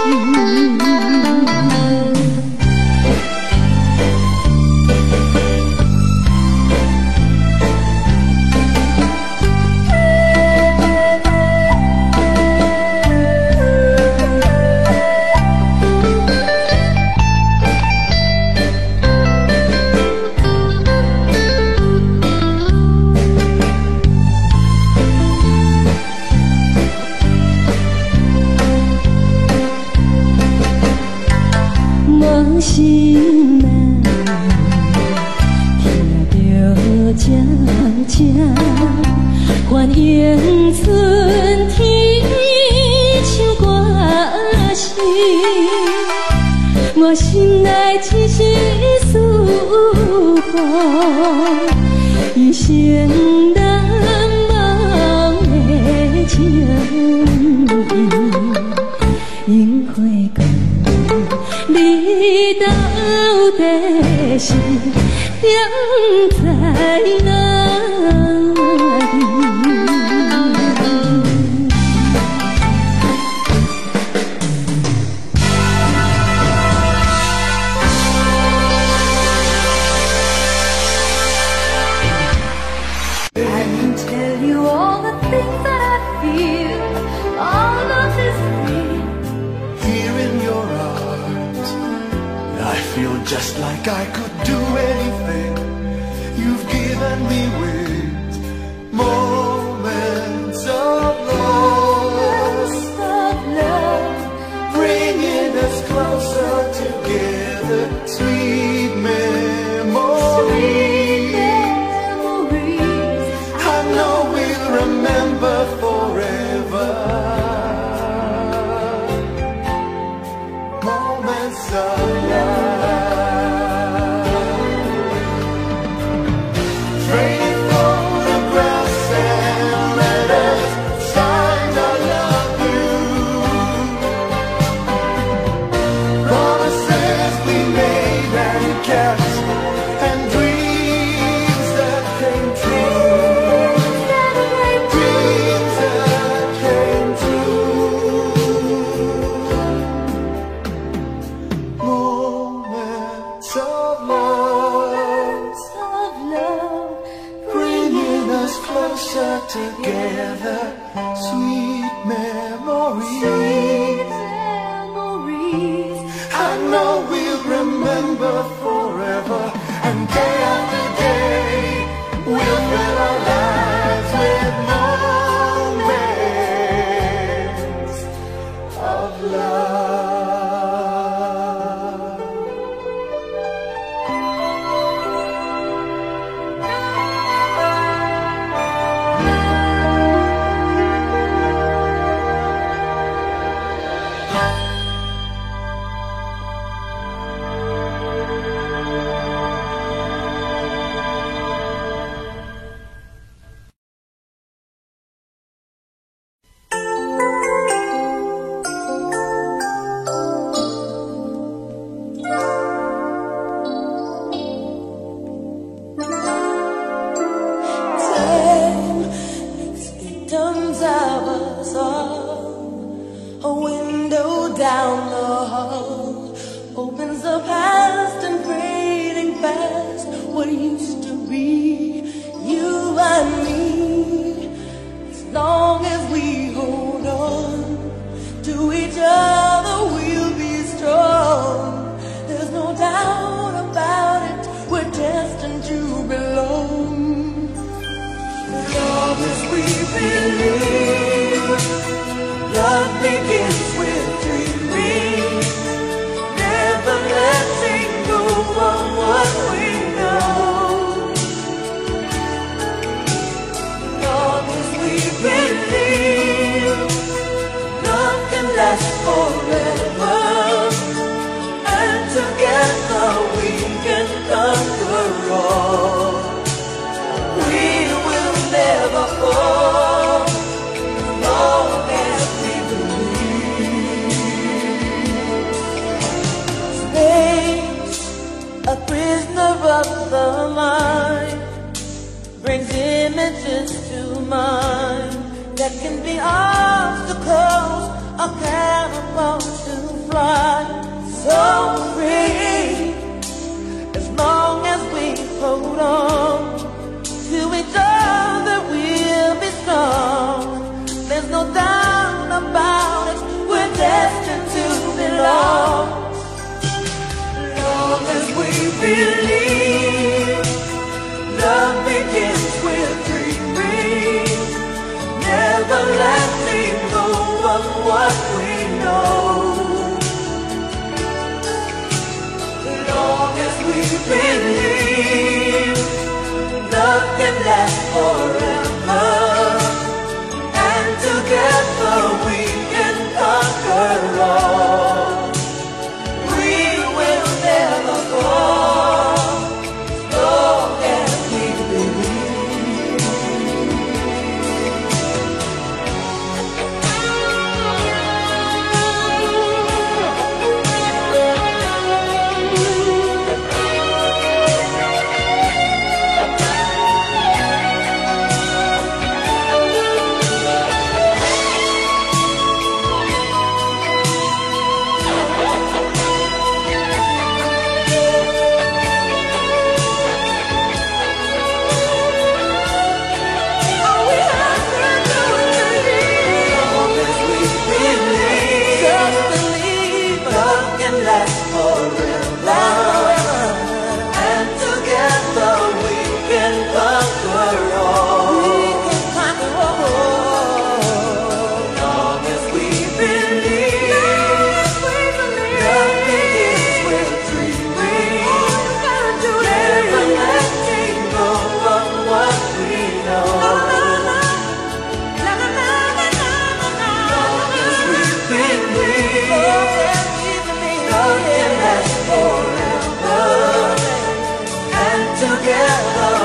我心内听着渐渐反映春天唱歌声，我心内只是思念一生难忘的情，樱花讲你到底是踮在哪里？I can tell you all the things that I feel. All of this real. Here in your arms, I feel just like I could do anything. You've given me wings, moments of love, bringing us closer together, sweet memories. I know we'll remember forever. Moments of love. Trade photographs and letters, signed I love you. Promises we made and kept, and dreams that came true. Dreams that came true. Moments of love, bringing us closer together, sweet memories. I know we'll remember forever, and day after day we'll fill our lives with moments of love. Victims of us all, a window down the hall opens the past and fading fast what used to be you and me. As long as we hold on to each other, we'll be strong. There's no doubt about it, we're destined to belong. Love as we believe, love begins with dreaming, never letting go of what we know. Love as we believe, love last forever, and together we can conquer all. We will never fall, long as we believe. Space, a prisoner of the mind, brings images to mind that can be obstacles or catapults to fly. So free, as long as we hold on to each other, we'll be strong. There's no doubt about it, we're destined to belong. Long as we believe, love begins with dreaming, never letting go of what we know. Long as we believe, love can last forever, and together we can conquer all. We will never fall, long as we believe. Last forever, and together we can conquer all. We can conquer all. Long as we believe, nothing is worth dreaming. Never letting go of what we know. Long as we believe, love can last forever, and together